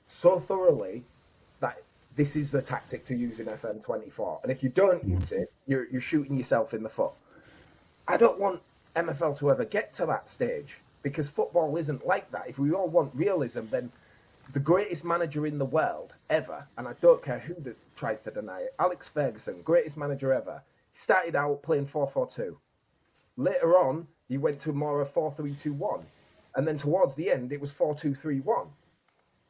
so thoroughly that this is the tactic to use in FM24. And if you don't use it, you're shooting yourself in the foot. I don't want MFL to ever get to that stage because football isn't like that. If we all want realism, then the greatest manager in the world ever, and I don't care who tries to deny it, Alex Ferguson, greatest manager ever, he started out playing 4-4-2. Later on, he went to more of 4-3-2-1. And then towards the end, it was 4-2-3-1.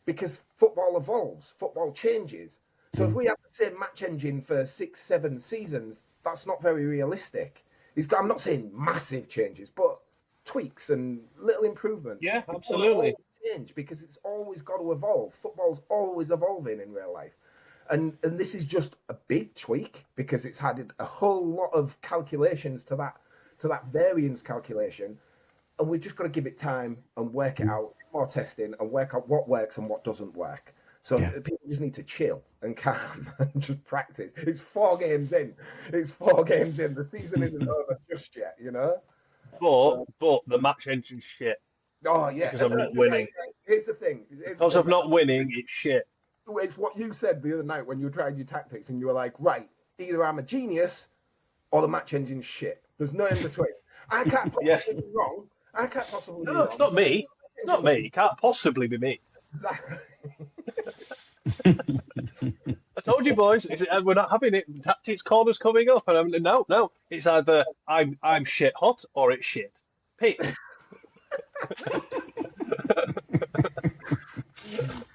Because football evolves, football changes. So if we have the same match engine for 6-7 seasons, that's not very realistic. I'm not saying massive changes, but tweaks and little improvements. Yeah, absolutely. Change because it's always got to evolve. Football's always evolving in real life. And this is just a big tweak because it's added a whole lot of calculations to that variance calculation. and we've just got to give it time and work it out, more testing, and work out what works and what doesn't work. So people just need to chill and calm and just practice. It's 4 games in. The season isn't over just yet, you know. But the match engine's shit. Oh yeah, Because I'm not winning. Here's the thing. Because of not winning, it's shit. It's what you said the other night when you were trying your tactics, and you were like, right, either I'm a genius or the match engine's shit. There's no in between. I can't possibly be wrong. I can't possibly be wrong. No, it's not me. It's not me. It can't possibly be me. Exactly. I told you, boys, we're not having it. Tactics corner's coming up, and I'm no. It's either I'm shit hot or it's shit. Pick.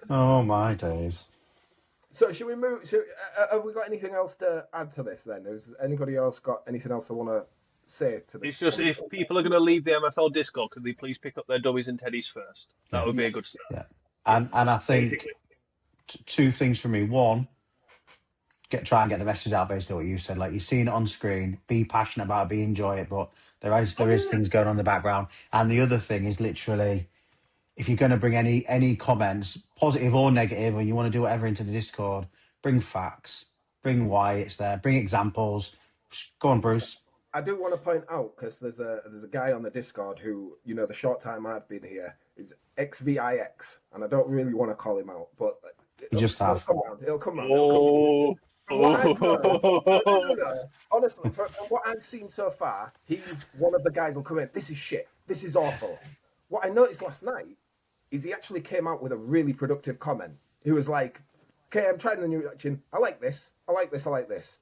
Oh my days. So should we move? Have we got anything else to add to this then? Has anybody else got anything else they want to say to this? It's just if people are going to leave the MFL Discord, could they please pick up their dummies and teddies first? That would be a good start. Yeah, and I think two things for me. One, try and get the message out. Basically, what you said, like you've seen it on screen, be passionate about it, enjoy it, but there is things going on in the background. And the other thing is literally, if you're going to bring any comments, positive or negative, and you want to do whatever into the Discord, bring facts, bring why it's there, bring examples. Go on, Bruce. I do want to point out, because there's a guy on the Discord who, you know, the short time I've been here is XVIX, and I don't really want to call him out, but It'll come round. Oh. Honestly, from what I've seen so far, he's one of the guys who'll come in, this is shit, this is awful. What I noticed last night is he actually came out with a really productive comment. He was like, okay, I'm trying the new action. I like this. I like this. I like this.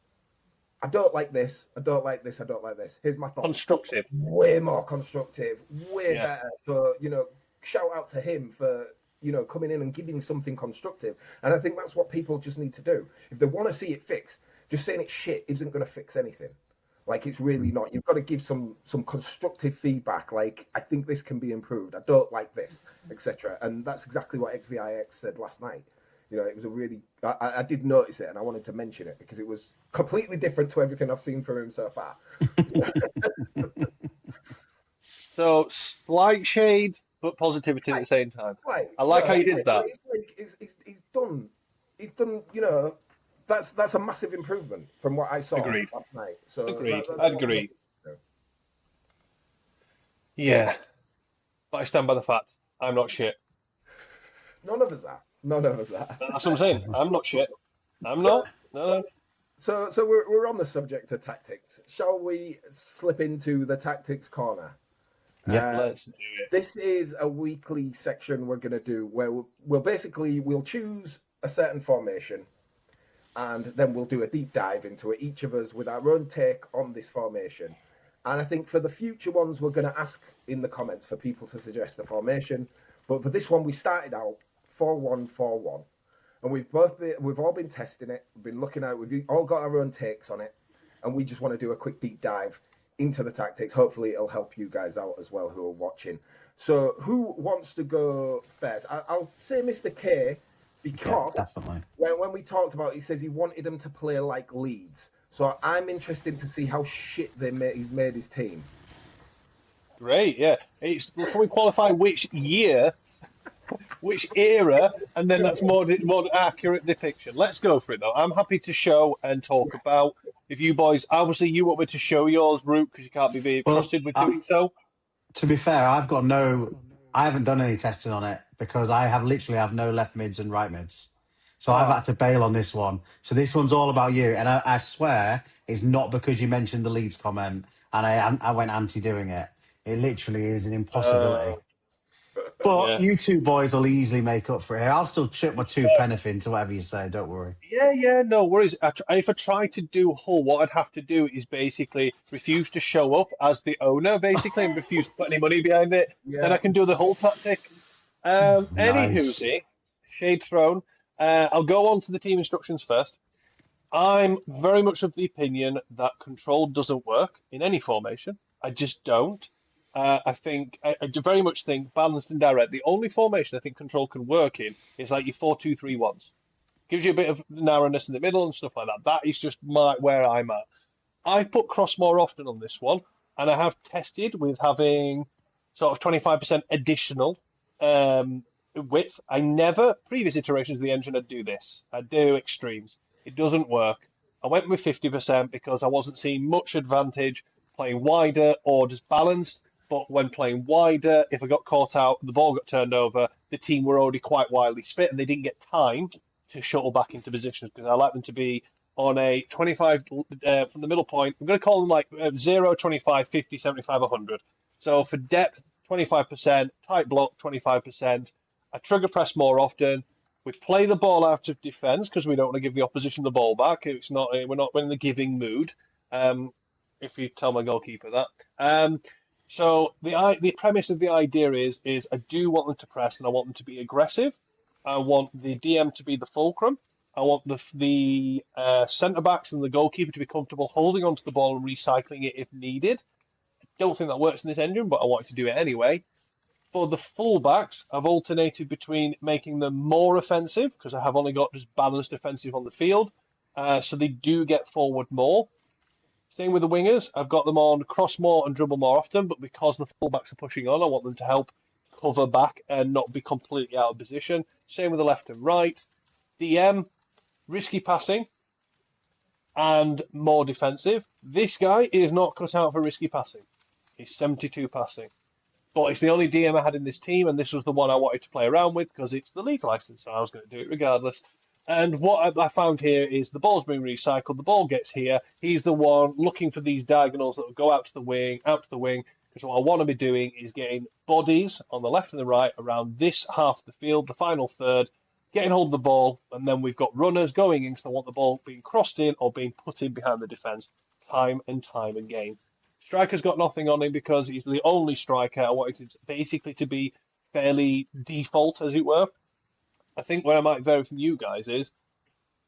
I don't like this. I don't like this. I don't like this. Here's my thought. Constructive. Way more constructive. Way better. So, you know, shout out to him for, you know, coming in and giving something constructive. And I think that's what people just need to do. If they want to see it fixed, just saying it's shit isn't going to fix anything. Like, it's really not. You've got to give some constructive feedback. Like, I think this can be improved. I don't like this, etc. And that's exactly what XVIX said last night. You know, it was a really... I did notice it, and I wanted to mention it because it was completely different to everything I've seen from him so far. So, slight shade, but positivity at the same time. I like how you did that. He's done, you know... That's a massive improvement from what I saw last night. So Agreed. I'd agree. Yeah. But I stand by the fact I'm not shit. None of us are. That's what I'm saying. I'm not shit. I'm not. No. So we're on the subject of tactics. Shall we slip into the tactics corner? Yeah. Let's do it. This is a weekly section we're going to do where we'll choose a certain formation, and then we'll do a deep dive into it, each of us with our own take on this formation. And I think for the future ones, we're going to ask in the comments for people to suggest a formation. But for this one, we started out 4-1-4-1. And we've all been testing it, we've been looking at it, we've all got our own takes on it. And we just want to do a quick deep dive into the tactics. Hopefully it'll help you guys out as well who are watching. So who wants to go first? I'll say Mr. K, because when we talked about it, he says he wanted them to play like Leeds. So I'm interested to see how shit he's made his team. Great, yeah. Can we qualify which year, which era, and then that's more accurate depiction. Let's go for it, though. I'm happy to show and talk about. If you boys, obviously you want me to show yours, Root, because you can't be trusted with doing so. To be fair, I haven't done any testing on it because I literally have no left mids and right mids. So I've had to bail on this one. So this one's all about you. And I swear it's not because you mentioned the Leeds comment and I went anti-doing it. It literally is an impossibility. But you two boys will easily make up for it. I'll still chip my 2 penneth into whatever you say. Don't worry. Yeah, no worries. If I try to do Hull, what I'd have to do is basically refuse to show up as the owner, basically, and refuse to put any money behind it. Yeah. Then I can do the Hull tactic. Nice. Anywho, shade thrown. I'll go on to the team instructions first. I'm very much of the opinion that control doesn't work in any formation. I just don't. I very much think balanced and direct. The only formation I think control can work in is like your 4-2-3-1s. Gives you a bit of narrowness in the middle and stuff like that. That is just where I'm at. I put cross more often on this one, and I have tested with having sort of 25% additional width. Previous iterations of the engine, I'd do this. I'd do extremes. It doesn't work. I went with 50% because I wasn't seeing much advantage playing wider or just balanced. But when playing wider, if I got caught out, the ball got turned over, the team were already quite widely split and they didn't get time to shuttle back into positions because I like them to be on a 25 from the middle point. I'm going to call them like 0, 25, 50, 75, 100. So for depth, 25%, tight block, 25%. I trigger press more often. We play the ball out of defence because we don't want to give the opposition the ball back. We're in the giving mood. If you tell my goalkeeper that. So the premise of the idea is I do want them to press and I want them to be aggressive. I want the DM to be the fulcrum. I want the centre backs and the goalkeeper to be comfortable holding onto the ball and recycling it if needed. I don't think that works in this engine, but I wanted to do it anyway. For the fullbacks, I've alternated between making them more offensive because I have only got just balanced offensive on the field, so they do get forward more. Same with the wingers. I've got them on cross more and dribble more often, but because the fullbacks are pushing on, I want them to help cover back and not be completely out of position. Same with the left and right. DM, risky passing and more defensive. This guy is not cut out for risky passing. He's 72 passing. But it's the only DM I had in this team, and this was the one I wanted to play around with because it's the league license, so I was going to do it regardless. And what I found here is the ball's being recycled, the ball gets here, he's the one looking for these diagonals that will go out to the wing, because what I want to be doing is getting bodies on the left and the right around this half of the field, the final third, getting hold of the ball, and then we've got runners going in because I want the ball being crossed in or being put in behind the defence time and time again. Striker's got nothing on him because he's the only striker. I wanted it basically to be fairly default, as it were. I think where I might vary from you guys is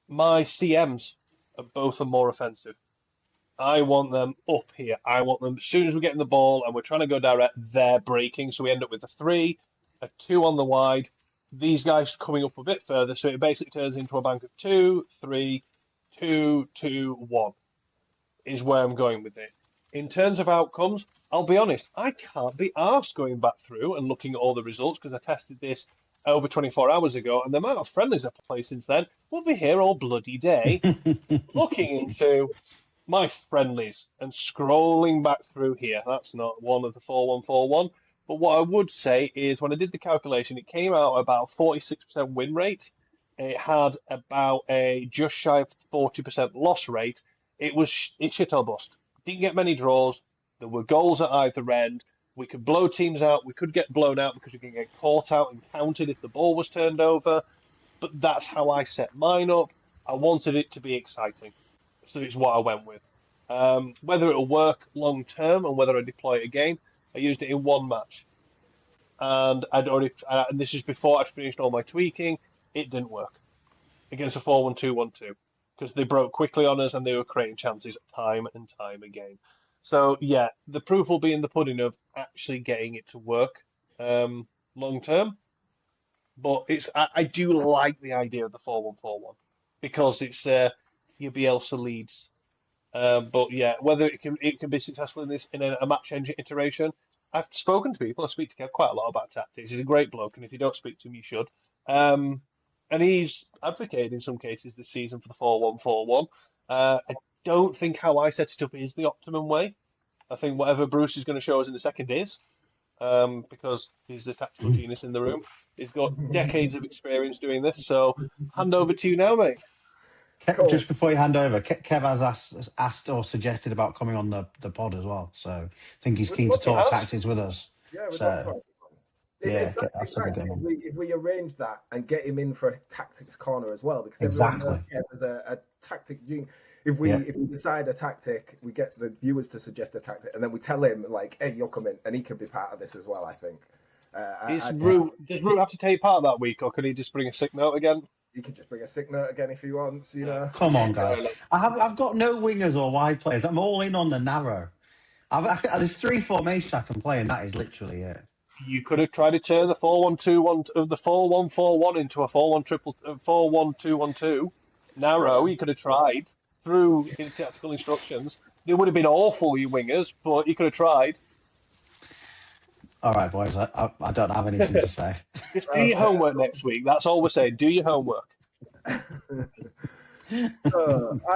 my CMs are more offensive. I want them up here. I want them as soon as we're getting the ball and we're trying to go direct, they're breaking. So we end up with a 3, a 2 on the wide. These guys coming up a bit further, so it basically turns into a bank of 2, 3, 2, 2, 1 is where I'm going with it. In terms of outcomes, I'll be honest, I can't be arsed going back through and looking at all the results because I tested this over 24 hours ago, and the amount of friendlies I've played since then will be here all bloody day looking into my friendlies and scrolling back through here. That's not one of the 4141. But what I would say is when I did the calculation, it came out about 46% win rate. It had about a just shy of 40% loss rate. It's shit or bust. Didn't get many draws. There were goals at either end. We could blow teams out. We could get blown out because we can get caught out and counted if the ball was turned over. But that's how I set mine up. I wanted it to be exciting. So it's what I went with. Whether it'll work long term and whether I deploy it again, I used it in one match. And and this is before I'd finished all my tweaking. It didn't work against a 4-1-2-1-2 because they broke quickly on us and they were creating chances time and time again. So yeah, the proof will be in the pudding of actually getting it to work long term. But I do like the idea of the 4-1-4-1 because it's your Bielsa leads. But yeah, whether it can be successful in a match engine iteration, I've spoken to people. I speak to Kev quite a lot about tactics. He's a great bloke, and if you don't speak to him, you should. And he's advocated in some cases this season for the 4-1-4-1. I don't think how I set it up is the optimum way. I think whatever Bruce is going to show us in the second is, because he's the tactical genius in the room. He's got decades of experience doing this. So hand over to you now, mate. Cool. Just before you hand over, Kev has asked or suggested about coming on the pod as well. So I think he's keen to talk tactics with us. Yeah, we'd so, love to have him on. If we arrange that and get him in for a tactics corner as well, because everyone knows there's a tactic. If we decide a tactic, we get the viewers to suggest a tactic, and then we tell him like, "Hey, you'll come in," and he can be part of this as well. I think. Does Root have to take part that week, or can he just bring a sick note again? He can just bring a sick note again if he wants, you know. Come on, guys. I've got no wingers or wide players. I'm all in on the narrow. There's 3 formations I can play, and that is literally it. You could have tried to turn the 4-1-2-1 of the 4-1-4-1 into a 4-1-2-1-2 narrow. You could have tried through tactical instructions. They would have been awful, you wingers, but you could have tried. All right, boys. I don't have anything to say. Just do your homework next week. That's all we're saying. Do your homework. I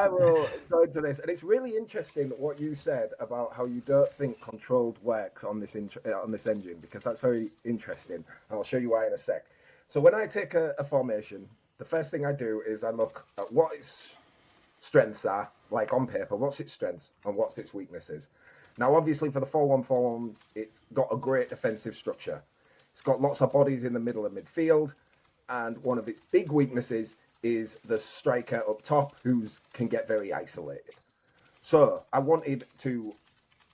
will go into this, and it's really interesting what you said about how you don't think controlled works on this on this engine, because that's very interesting, and I'll show you why in a sec. So when I take a formation, the first thing I do is I look at what its strengths are, like on paper, what's its strengths and what's its weaknesses. Now, obviously, for the 4-1-4-1, it's got a great defensive structure. It's got lots of bodies in the middle of midfield, and one of its big weaknesses is the striker up top, who can get very isolated. So I wanted to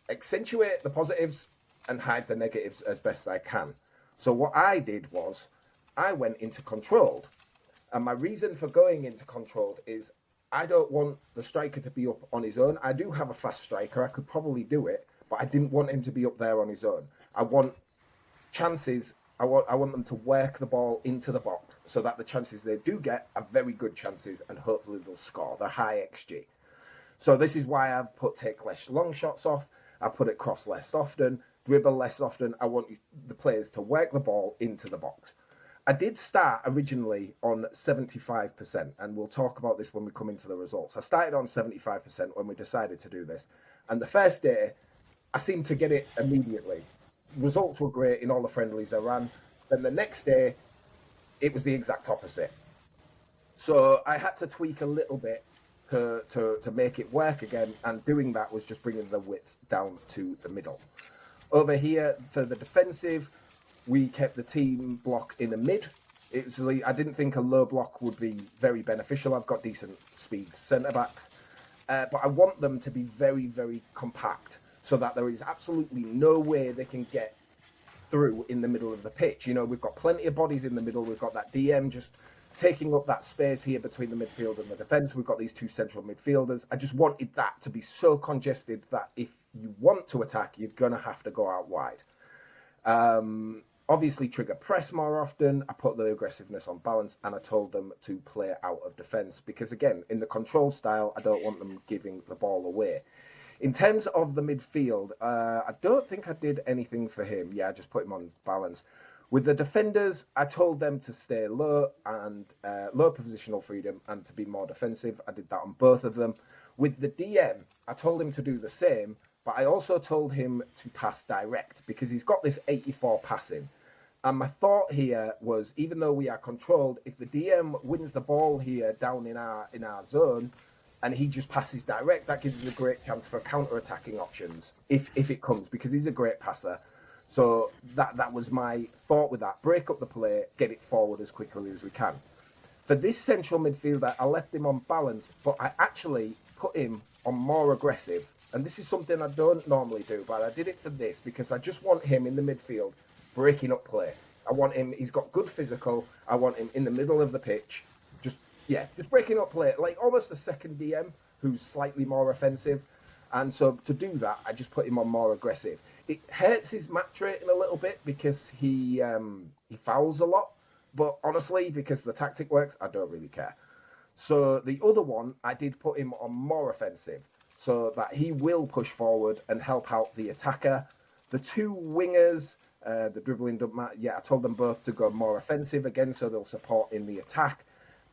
accentuate the positives and hide the negatives as best I can. So what I did was I went into controlled. And my reason for going into controlled is I don't want the striker to be up on his own. I do have a fast striker. I could probably do it, but I didn't want him to be up there on his own. I want chances. I want them to work the ball into the box so that the chances they do get are very good chances, and hopefully they'll score. They're high XG. So this is why I've put take less long shots off. I've put it cross less often, dribble less often. I want the players to work the ball into the box. I did start originally on 75%, and we'll talk about this when we come into the results. I started on 75% when we decided to do this. And the first day, I seemed to get it immediately. Results were great in all the friendlies I ran. Then the next day, it was the exact opposite. So I had to tweak a little bit to make it work again, and doing that was just bringing the width down to the middle. Over here, for the defensive, we kept the team block in the mid. I didn't think a low block would be very beneficial. I've got decent speed centre backs, but I want them to be very, very compact so that there is absolutely no way they can get through in the middle of the pitch. You know, we've got plenty of bodies in the middle. We've got that DM just taking up that space here between the midfield and the defence. We've got these two central midfielders. I just wanted that to be so congested that if you want to attack, you're going to have to go out wide. Obviously, trigger press more often. I put the aggressiveness on balance, and I told them to play out of defence because, again, in the control style, I don't want them giving the ball away. In terms of the midfield, I don't think I did anything for him. Yeah, I just put him on balance. With the defenders, I told them to stay low and low positional freedom and to be more defensive. I did that on both of them. With the DM, I told him to do the same, but I also told him to pass direct because he's got this 84 passing. And my thought here was, even though we are controlled, if the DM wins the ball here down in our zone, and he just passes direct, that gives us a great chance for counter-attacking options if it comes, because he's a great passer. So that was my thought with that. Break up the play, get it forward as quickly as we can. For this central midfielder, I left him on balance, but I actually put him on more aggressive. And this is something I don't normally do, but I did it for this because I just want him in the midfield breaking up play. I want him, he's got good physical. I want him in the middle of the pitch, just breaking up play, like almost a second DM who's slightly more offensive. And so to do that, I just put him on more aggressive. It hurts his match rating a little bit because he fouls a lot. But honestly, because the tactic works, I don't really care. So the other one, I did put him on more offensive so that he will push forward and help out the attacker. The two wingers, the dribbling, I told them both to go more offensive again, so they'll support in the attack.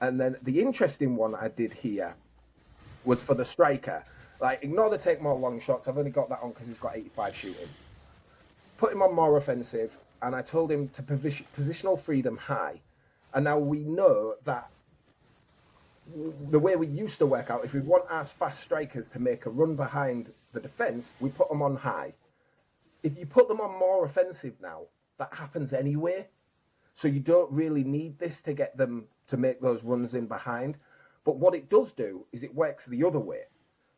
And then the interesting one I did here was for the striker. Like, ignore the take more long shots. I've only got that on because he's got 85 shooting. Put him on more offensive, and I told him to positional freedom high. And now we know that the way we used to work out, if we want our fast strikers to make a run behind the defence, we put them on high. If you put them on more offensive now, that happens anyway. So you don't really need this to get them to make those runs in behind. But what it does do is it works the other way.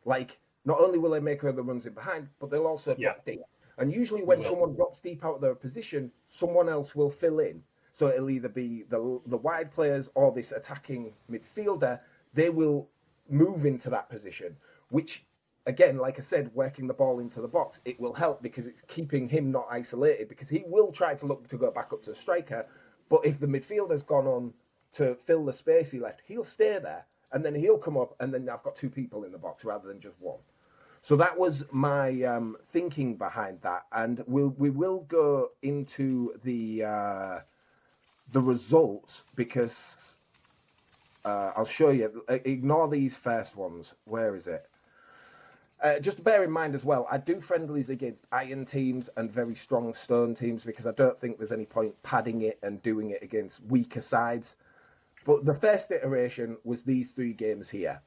Like, not only will they make the runs in behind, but they'll also drop deep. And usually when someone drops deep out of their position, someone else will fill in. So it'll either be the wide players or this attacking midfielder. They will move into that position, which, again, like I said, working the ball into the box, it will help because it's keeping him not isolated, because he will try to look to go back up to the striker. But if the midfielder's gone on to fill the space he left, he'll stay there, and then he'll come up, and then I've got two people in the box rather than just one. So that was my thinking behind that, and we will go into the results because I'll show you. Ignore these first ones. Where is it? Just bear in mind as well, I do friendlies against iron teams and very strong stone teams because I don't think there's any point padding it and doing it against weaker sides. But the first iteration was these 3 games here.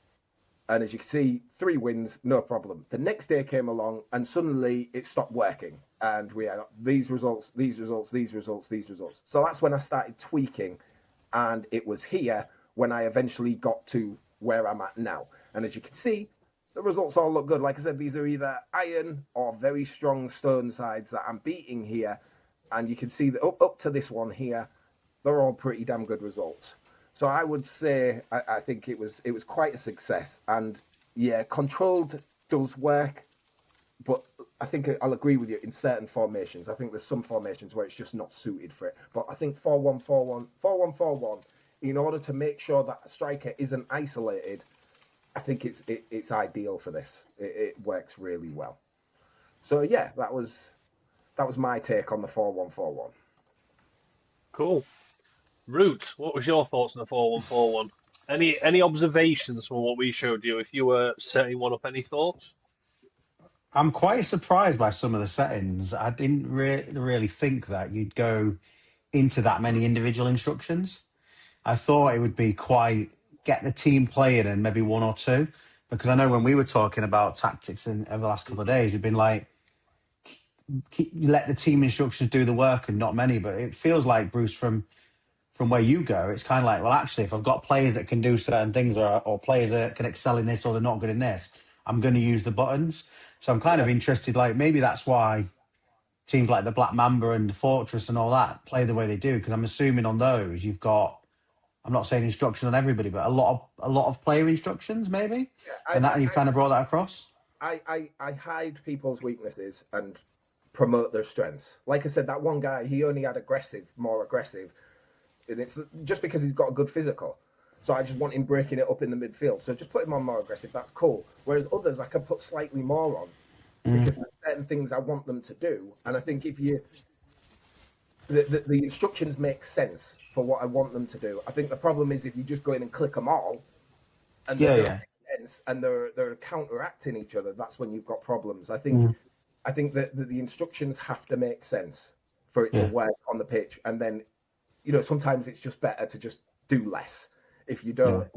And as you can see, 3 wins, no problem. The next day came along and suddenly it stopped working. And we had these results, these results, these results, these results. So that's when I started tweaking. And it was here when I eventually got to where I'm at now. And as you can see, the results all look good. Like I said, these are either iron or very strong stone sides that I'm beating here. And you can see that up to this one here, they're all pretty damn good results. So I would say I think it was quite a success, and yeah, controlled does work, but I think I'll agree with you in certain formations. I think there's some formations where it's just not suited for it. But I think 4-1-4-1, 4-1-4-1, in order to make sure that a striker isn't isolated, I think it's ideal for this. It works really well. So yeah, that was my take on the 4-1-4-1. Cool. Root, what was your thoughts on the 4-1-4-1? Any observations from what we showed you? If you were setting one up, any thoughts? I'm quite surprised by some of the settings. I didn't really think that you'd go into that many individual instructions. I thought it would be quite get the team playing and maybe 1 or 2. Because I know when we were talking about tactics over the last couple of days, we've been like, let the team instructions do the work and not many. But it feels like, Bruce, from where you go, it's kind of like, well, actually, if I've got players that can do certain things or players that can excel in this or they're not good in this, I'm going to use the buttons. So I'm kind of interested, like maybe that's why teams like the Black Mamba and the Fortress and all that play the way they do, because I'm assuming on those you've got, I'm not saying instruction on everybody, but a lot of player instructions maybe, and that you've kind of brought that across. I hide people's weaknesses and promote their strengths. Like I said, that one guy, he only had more aggressive, and it's just because he's got a good physical. So I just want him breaking it up in the midfield. So just put him on more aggressive. That's cool. Whereas others, I can put slightly more on because there's certain things I want them to do. And I think if the instructions make sense for what I want them to do. I think the problem is if you just go in and click them all, and they don't make sense, and they're counteracting each other, that's when you've got problems. I think that the instructions have to make sense for it to work on the pitch, and then sometimes it's just better to just do less if you don't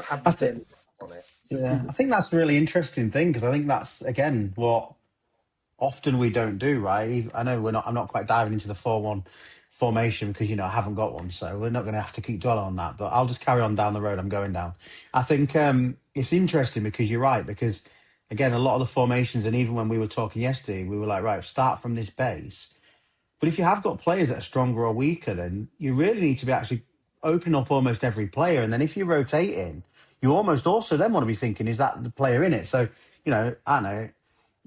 have the same on it. Yeah, I think that's a really interesting thing, because I think that's again what often we don't do, right? I know I'm not quite diving into the 4-1 formation because I haven't got one, so we're not going to have to keep dwelling on that. But I'll just carry on down the road I'm going down. I think it's interesting because you're right, because again, a lot of the formations, and even when we were talking yesterday, we were like, right, start from this base. But if you have got players that are stronger or weaker, then you really need to be actually opening up almost every player. And then if you're rotating, you almost also then want to be thinking, is that the player in it? So, I don't know,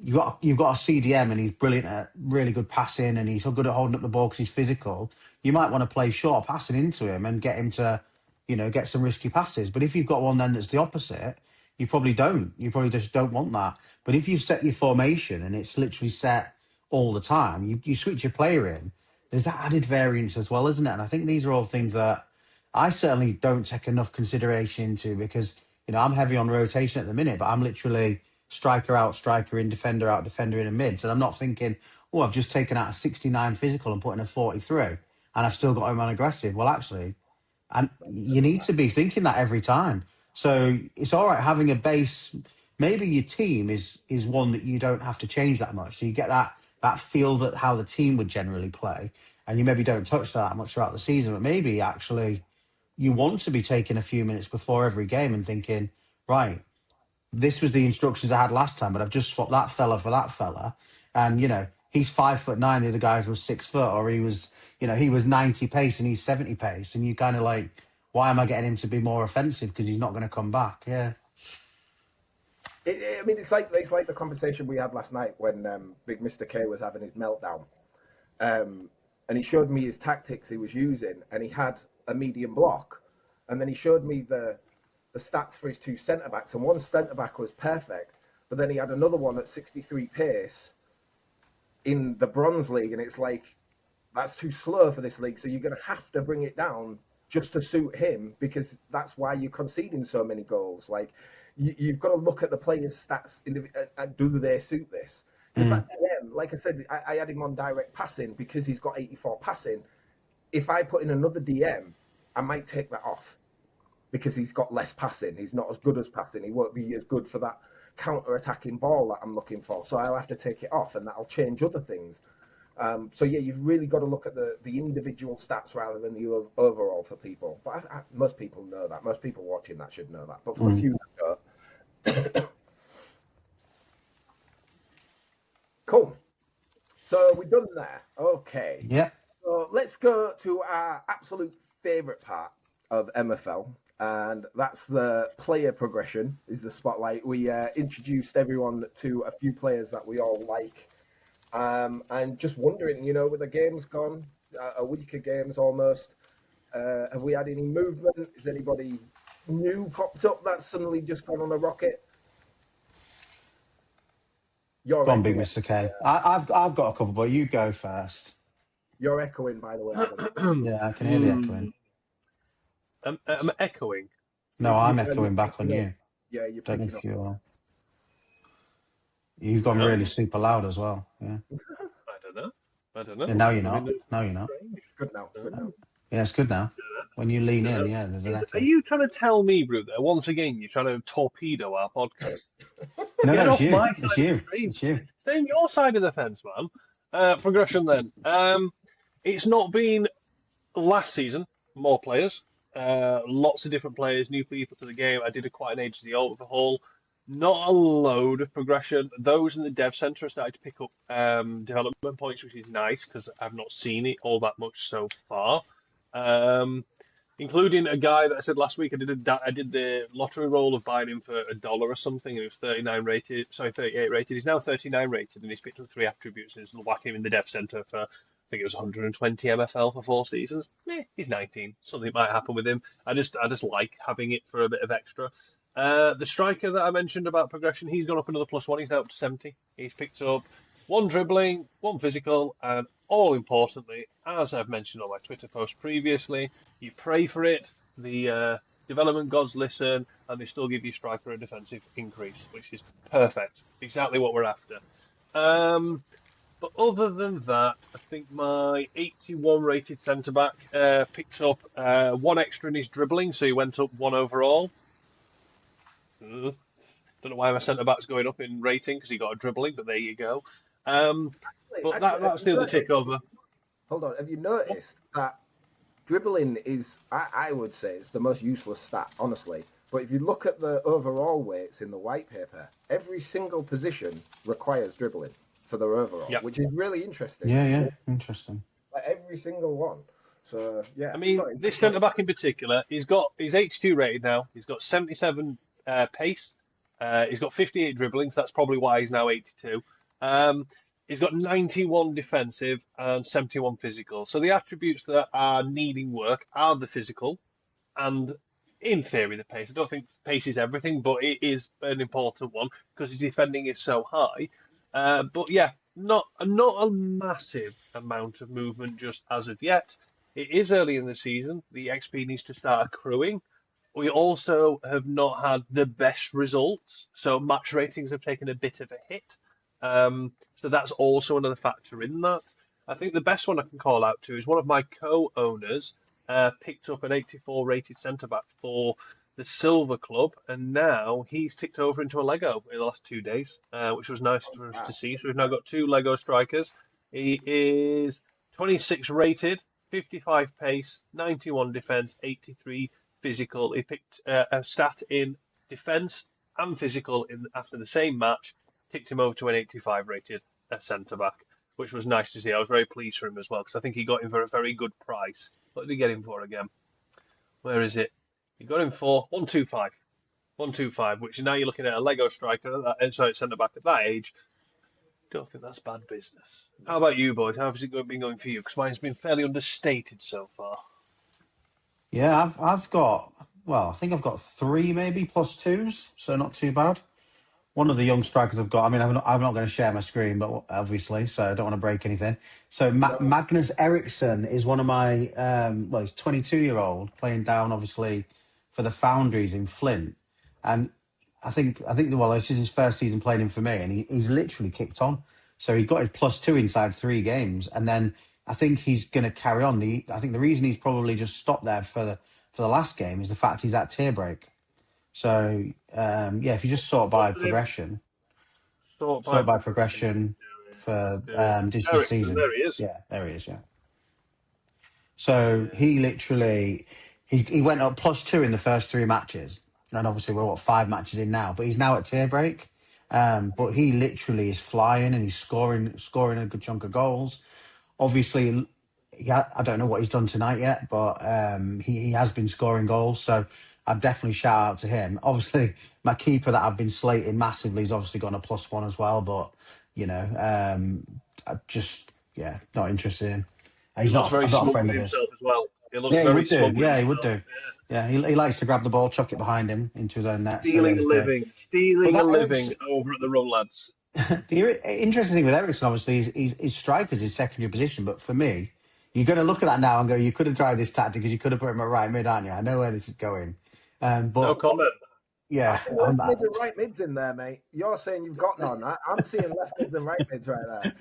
you've got a CDM and he's brilliant at really good passing and he's so good at holding up the ball because he's physical. You might want to play short passing into him and get him to, get some risky passes. But if you've got one then that's the opposite, you probably don't. You probably just don't want that. But if you set your formation and it's literally set all the time, you switch your player in, there's that added variance as well, isn't it? And I think these are all things that I certainly don't take enough consideration into because, I'm heavy on rotation at the minute, but I'm literally striker out, striker in, defender out, defender in, and mids. And I'm not thinking, oh, I've just taken out a 69 physical and put in a 43 and I've still got him on aggressive. Well, actually, and you need to be thinking that every time. So it's all right having a base. Maybe your team is one that you don't have to change that much. So you get that feel that how the team would generally play, and you maybe don't touch that much throughout the season. But maybe actually you want to be taking a few minutes before every game and thinking, right, this was the instructions I had last time, but I've just swapped that fella for that fella. And, he's 5'9", the other guy was 6 foot, or he was 90 pace and he's 70 pace. And you kind of like, why am I getting him to be more offensive? Because he's not going to come back. Yeah. It's like the conversation we had last night when Big Mr. K was having his meltdown. And he showed me his tactics he was using, and he had a medium block. And then he showed me the stats for his 2 centre-backs, and one centre-back was perfect, but then he had another one at 63 pace in the Bronze League, and it's like, that's too slow for this league, so you're going to have to bring it down just to suit him, because that's why you're conceding so many goals. Like, you've got to look at the players' stats and do they suit this? Because that DM, like I said, I had him on direct passing because he's got 84 passing. If I put in another DM, I might take that off because he's got less passing. He's not as good as passing. He won't be as good for that counter-attacking ball that I'm looking for. So I'll have to take it off, and that'll change other things. So yeah, you've really got to look at the individual stats rather than the overall for people. But most people know that. Most people watching that should know that. But for the few that don't. Cool. So we're done there. Okay. Yeah. So let's go to our absolute favourite part of MFL, and that's the player progression, is the spotlight. We introduced everyone to a few players that we all like. And just wondering, with the games gone, a week of games almost, have we had any movement? Is anybody new popped up that's suddenly just gone on a rocket? You're Go on, Big echoing. Mr. K. I've got a couple, but you go first. You're echoing, by the way, Adam. Yeah, I can hear the echoing. I'm echoing. No, I'm echoing back on you. Yeah, you're Don't know picking if up. you are. You've gone really super loud as well. Yeah. I don't know. Yeah, now you're not. No, you're not. Good now. Good now. Yeah, it's good now. When you lean in, yeah, there's an echo. Are you trying to tell me, Brute, that once again you're trying to torpedo our podcast? No, Get no, off it's you. my It's side you. of the stream. It's you. Stay on your side of the fence, man. Progression then. It's not been last season. More players. Lots of different players, new people to the game. I did quite an age of the overhaul. Not a load of progression. Those in the dev center are starting to pick up development points, which is nice because I've not seen it all that much so far. Including a guy that I said last week, I did the lottery roll of buying him for $1 or something, and he was 39 rated. Sorry, 38 rated. He's now 39 rated, and he's picked up 3 attributes, and he's whacking him in the dev center for, I think it was 120 MFL for 4 seasons. He's 19. Something might happen with him. I just like having it for a bit of extra. The striker that I mentioned about progression, he's gone up another +1. He's now up to 70. He's picked up 1 dribbling, 1 physical, and all importantly, as I've mentioned on my Twitter post previously, you pray for it, the development gods listen, and they still give you striker a defensive increase, which is perfect. Exactly what we're after. But other than that, I think my 81 rated centre-back picked up 1 extra in his dribbling, so he went up 1 overall. Don't know why my centre-back's going up in rating, because he got a dribbling, but there you go. But that's the other tick over. Hold on. Have you noticed that dribbling is, I would say, it's the most useless stat, honestly. But if you look at the overall weights in the white paper, every single position requires dribbling for their overall, which is really interesting. Yeah, interesting. Like every single one. So, yeah. I mean, this centre-back in particular, he's 82 rated now. He's got 77 pace. He's got 58 dribbling, so that's probably why he's now 82. He's got 91 defensive and 71 physical. So the attributes that are needing work are the physical and, in theory, the pace. I don't think pace is everything, but it is an important one because his defending is so high. But yeah, not a massive amount of movement just as of yet. It is early in the season. The XP needs to start accruing. We also have not had the best results, so match ratings have taken a bit of a hit. So that's also another factor in that. I think the best one I can call out to is one of my co-owners picked up an 84 rated centre-back for the Silver Club, and now he's ticked over into a Lego in the last 2 days, which was nice for us to see. So we've now got 2 Lego strikers. He is 26 rated, 55 pace, 91 defence, 83 physical. He picked a stat in defence and physical after the same match, ticked him over to an 85 rated centre-back, which was nice to see. I was very pleased for him as well, because I think he got him for a very good price. What did he get him for again? Where is it? He got him for 125. 125, which now you're looking at a Lego striker, centre-back at that age. Don't think that's bad business. How about you, boys? How's it been going for you? Because mine's been fairly understated so far. Yeah, I've got, I think I've got 3 maybe +2s, so not too bad. one of the young strikers I've got. I mean, I'm not going to share my screen, but obviously, so I don't want to break anything. So Magnus Eriksson is one of my well, he's 22-year-old playing down obviously for the Foundries in Flint, and well, this is his first season playing him for me, and he's literally kicked on. So he got his +2 inside 3 games, and then I think he's going to carry on. I think the reason he's probably just stopped there for the last game is the fact he's at tier break. So yeah, if you just sort by progression, Sort by progression for this Ericsson, season. there he is. Yeah, there he is. Yeah. So he literally he went up +2 in the first 3 matches, and obviously we're 5 matches in now, but he's now at tier break. But he literally is flying and he's scoring a good chunk of goals. Obviously, I don't know what he's done tonight yet, but he has been scoring goals. So I'd definitely shout out to him. Obviously, my keeper that I've been slating massively has obviously gone a +1 as well. But I just not interested in. He looks very I'm not a smug friend with of his. himself as well. He looks Yeah, he very would do. smug with Yeah, he himself. would do. Yeah, he likes to grab the ball, chuck it behind him into his own net. Stealing so, a yeah, living, stealing But a that living over at the Run Lads. The interesting thing with Ericsson, obviously, is his striker's his secondary position. But for me, you're going to look at that now and go, you could have tried this tactic because you could have put him at right mid, aren't you? I know where this is going. But No comment. yeah, I see left mid and right mids in there, mate. You're saying you've got none. I'm seeing left mids and right mids right there.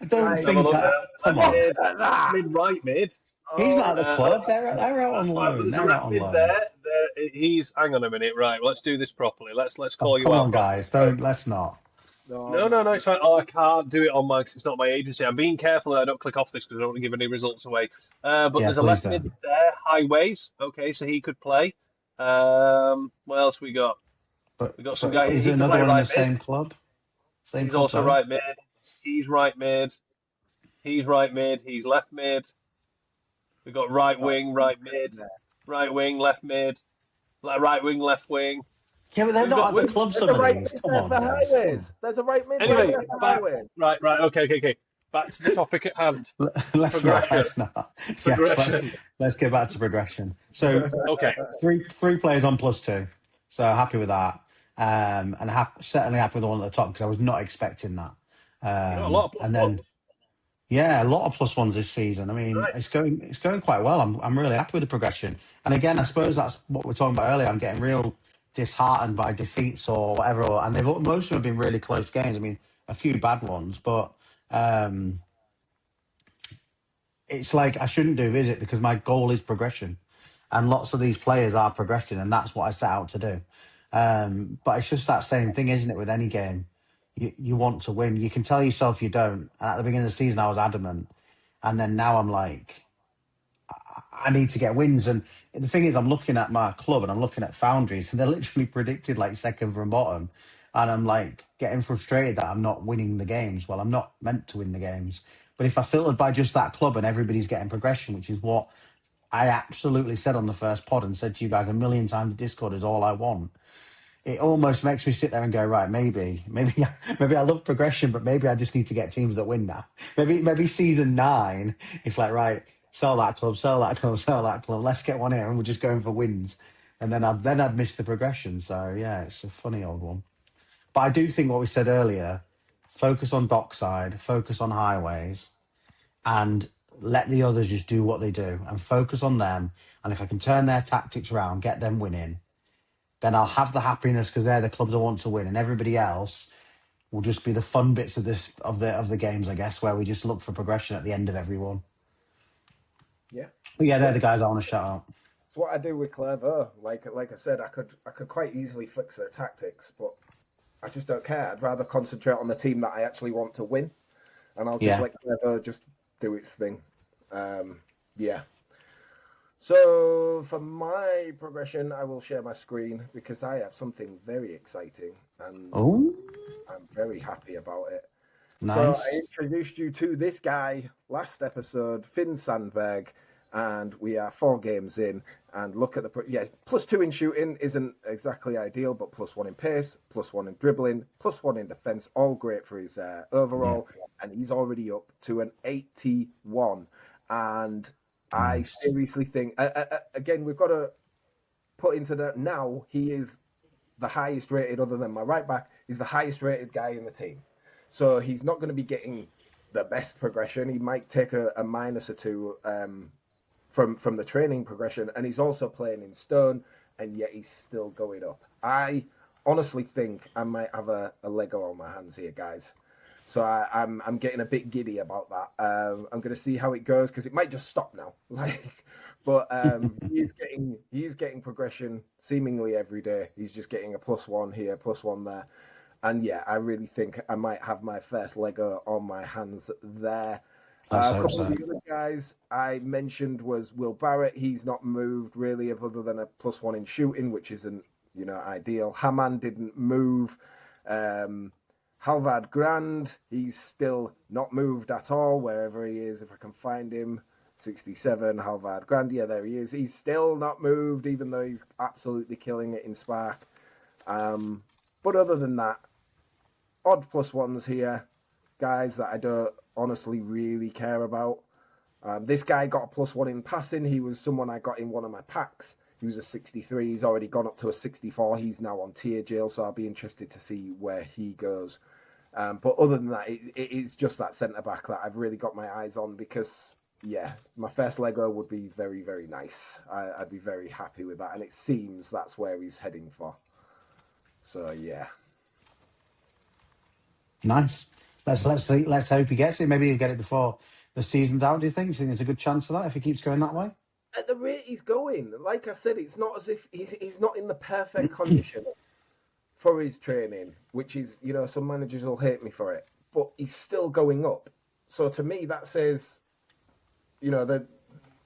I don't think Come come on. on. Left mid, right mid. He's not at the club. They're out on That's fine, but loan. there's a They're out left on mid loan. there. He's. Hang on a minute. Right, let's do this properly. Let's call you come out. on, guys. Let's not. No, it's fine. Oh, I can't do it on my. It's not my agency. I'm being careful that I don't click off this because I don't want to give any results away. But Yeah, there's a please left don't. mid there, highways. Okay, so he could play. What else we got? But We got some guy. is He there can another play one in right the mid. same club? He's Club, also though? right mid. He's right mid. He's right mid. He's left mid. We've got right wing, right mid, right wing, left mid, right wing, left wing. Yeah, but they're not at the club. Some of these. Come on, guys. There's a right mid Anyway, right there for highways. right. Okay. Back to the topic at hand. Let's not. Progression. Yes, let's get back to progression. So, Okay. three players on +2. So happy with that. And certainly happy with the one at the top because I was not expecting that. You got a lot of plus and then, ones. yeah, a lot of +1s this season. I mean, Nice. it's going quite well. I'm really happy with the progression. And again, I suppose that's what we're talking about earlier. I'm getting real disheartened by defeats or whatever, and most of them have been really close games. I mean, a few bad ones, but it's like I shouldn't do, is it? Because my goal is progression, and lots of these players are progressing, and that's what I set out to do. But it's just that same thing, isn't it? With any game, you want to win. You can tell yourself you don't. And at the beginning of the season, I was adamant, and then now I'm like, I need to get wins. And the thing is, I'm looking at my club and I'm looking at Foundries, and they're literally predicted like second from bottom. And I'm like getting frustrated that I'm not winning the games. Well, I'm not meant to win the games. But if I filtered by just that club and everybody's getting progression, which is what I absolutely said on the first pod and said to you guys a million times in Discord is all I want. It almost makes me sit there and go, right, maybe I love progression, but maybe I just need to get teams that win now. Maybe season 9, it's like, right, sell that club, sell that club, sell that club. Let's get one here, and we're just going for wins. And then I'd miss the progression. So yeah, it's a funny old one. But I do think what we said earlier: focus on dockside, focus on highways, and let the others just do what they do, and focus on them. And if I can turn their tactics around, get them winning, then I'll have the happiness because they're the clubs I want to win, and everybody else will just be the fun bits of the games, I guess, where we just look for progression at the end of everyone. Yeah. But yeah, they're the guys I want to shout out. It's what I do with Clever. Like I said, I could quite easily fix their tactics, but I just don't care. I'd rather concentrate on the team that I actually want to win, and I'll just let Clever just do its thing. Yeah. So for my progression, I will share my screen because I have something very exciting, and I'm very happy about it. Nice. So I introduced you to this guy last episode, Finn Sandberg, and we are 4 games in. And look at the +2 in shooting isn't exactly ideal, but +1 in pace, +1 in dribbling, +1 in defense, all great for his overall. Yeah. And he's already up to an 81. And I seriously think, again, we've got to put into that now, he is the highest rated, other than my right back, he's the highest rated guy in the team. So he's not going to be getting the best progression. He might take a minus or two from the training progression, and he's also playing in stone, and yet he's still going up. I honestly think I might have a Lego on my hands here, guys. So I'm getting a bit giddy about that. I'm going to see how it goes because it might just stop now. But he's getting progression seemingly every day. He's just getting a +1 here, +1 there, and yeah, I really think I might have my first Lego on my hands there. A couple of the other guys I mentioned was Will Barrett. He's not moved really, other than a +1 in shooting, which isn't ideal. Haman didn't move. Halvard Grand, he's still not moved at all, wherever he is, if I can find him. 67, Halvard Grand, yeah, there he is. He's still not moved, even though he's absolutely killing it in Spark. But other than that, odd +1s here, guys that I don't honestly really care about. This guy got a +1 in passing. He was someone I got in one of my packs. He was a 63. He's already gone up to a 64. He's now on tier jail, so I'll be interested to see where he goes. But other than that, it's just that centre-back that I've really got my eyes on because, yeah, my first Lego would be very, very nice. I'd be very happy with that, and it seems that's where he's heading for. So, yeah. Nice. Let's see. Let's hope he gets it. Maybe he'll get it before the season's out. Do you think? Do you think there's a good chance of that if he keeps going that way? At the rate he's going, like I said, it's not as if he's not in the perfect condition for his training, which is, some managers will hate me for it, but he's still going up. So to me, that says, that,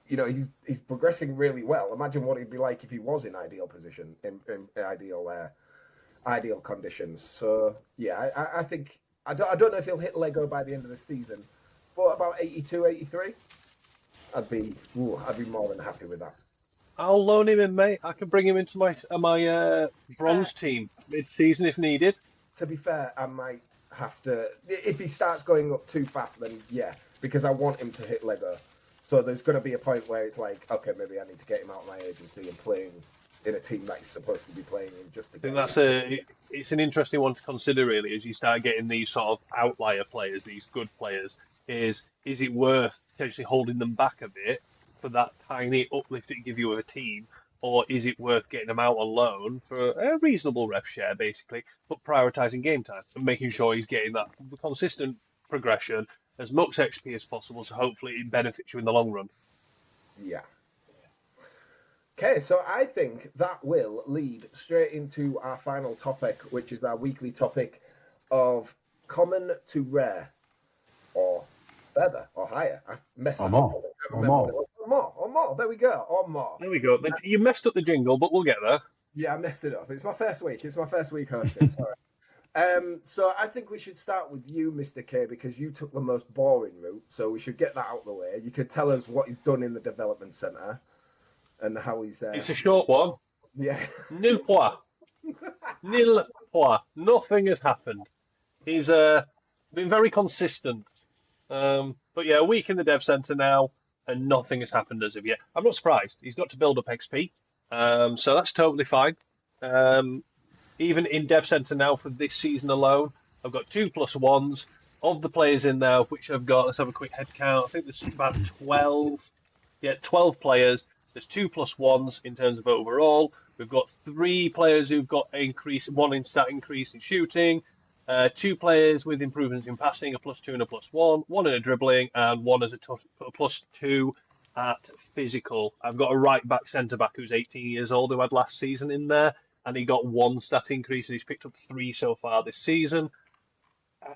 he's progressing really well. Imagine what he'd be like if he was in ideal position, in ideal conditions. So yeah, I think I don't know if he'll hit Lego by the end of the season, but about 82, 83, I'd be more than happy with that. I'll loan him in, mate. I can bring him into my bronze team mid-season if needed. To be fair, I might have to, if he starts going up too fast, then yeah, because I want him to hit Lego. So there's going to be a point where it's like, okay, maybe I need to get him out of my agency and playing in a team that he's supposed to be playing in just to get I think it's an interesting one to consider, really, as you start getting these sort of outlier players, these good players. Is it worth potentially holding them back a bit for that tiny uplift it can give you with a team, or is it worth getting them out on loan for a reasonable rep share, basically, but prioritising game time and making sure he's getting that consistent progression, as much XP as possible, so hopefully it benefits you in the long run. Yeah. Okay, so I think that will lead straight into our final topic, which is our weekly topic of common to rare, or further, or higher. I messed Or it more. up. Or more. Or more. There we go. Or more. There we go. You messed up the jingle, but we'll get there. Yeah, I messed it up. It's my first week. Hosting. Sorry. So I think we should start with you, Mr. K, because you took the most boring route. So we should get that out of the way. You could tell us what he's done in the development centre and how he's. It's a short one. Yeah. Nil point. Nil point. Nothing has happened. He's been very consistent. But yeah, a week in the dev centre now, and nothing has happened as of yet. I'm not surprised. He's got to build up XP, so that's totally fine. Even in dev centre now for this season alone, I've got 2+1s of the players in there, of which I've got. Let's have a quick head count. I think there's about 12. Yeah, 12 players. There's 2+1s in terms of overall. We've got 3 players who've got an increase, 1 in stat increase in shooting. 2 players with improvements in passing, a +2 and a +1, 1 in a dribbling, and 1 as a +2 at physical. I've got a right back, centre back who's 18 years old who had last season in there, and he got 1 stat increase, and he's picked up 3 so far this season.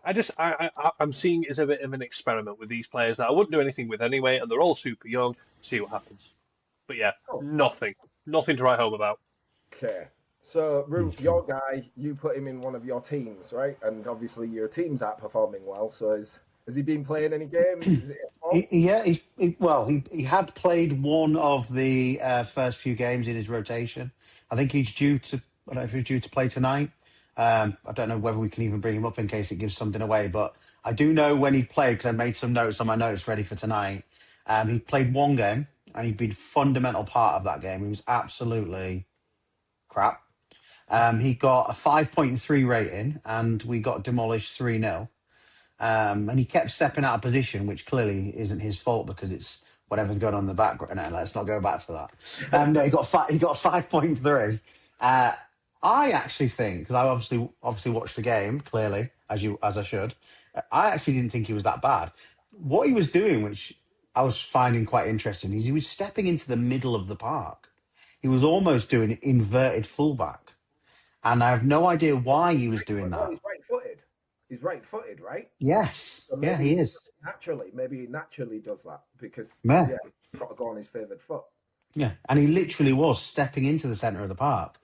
I'm seeing it as a bit of an experiment with these players that I wouldn't do anything with anyway, and they're all super young. See what happens. But yeah, nothing to write home about. Okay. So, Root, your guy, you put him in one of your teams, right? And obviously your team's outperforming well. So, has he been playing any games? Is it he had played one of the first few games in his rotation. I think he's due to. I don't know if he's due to play tonight. I don't know whether we can even bring him up in case it gives something away. But I do know when he played because I made some notes on my notes ready for tonight. He played one game and he'd been a fundamental part of that game. He was absolutely crap. He got a 5.3 rating, and we got demolished 3-0. And he kept stepping out of position, which clearly isn't his fault because it's whatever's going on in the background. No, let's not go back to that. No, he got 5.3. I actually think, because I obviously watched the game clearly as I should. I actually didn't think he was that bad. What he was doing, which I was finding quite interesting, is he was stepping into the middle of the park. He was almost doing inverted fullback, and I have no idea why he was doing Well, that. he's right-footed. He's right-footed, right? Yes, So yeah, he is. maybe he naturally does that because Yeah. he's got to go on his favoured foot. Yeah, and he literally was stepping into the centre of the park,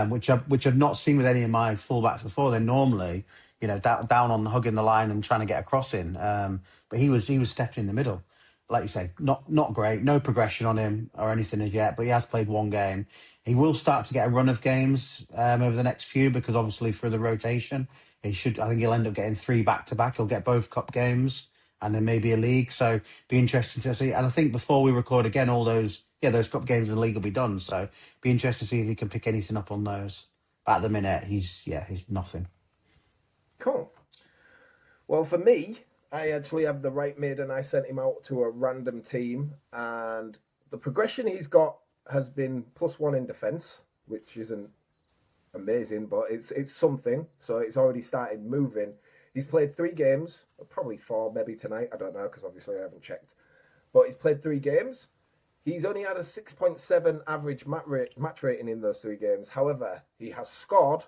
which I've not seen with any of my fullbacks before. They're normally, down on hugging the line and trying to get a cross in. But he was stepping in the middle, like you say, not great, no progression on him or anything as yet. But he has played one game. He will start to get a run of games over the next few because obviously for the rotation, he should. I think he'll end up getting 3 back-to-back. He'll get both cup games and then maybe a league. So be interesting to see. And I think before we record again, all those cup games in the league will be done. So be interested to see if he can pick anything up on those. But at the minute, he's nothing. Cool. Well, for me, I actually have the right mid and I sent him out to a random team. And the progression he's got has been +1 in defence, which isn't amazing, but it's something. So it's already started moving. He's played 3 games, probably 4 maybe tonight. I don't know because obviously I haven't checked. But he's played 3 games. He's only had a 6.7 average match rating in those 3 games. However, he has scored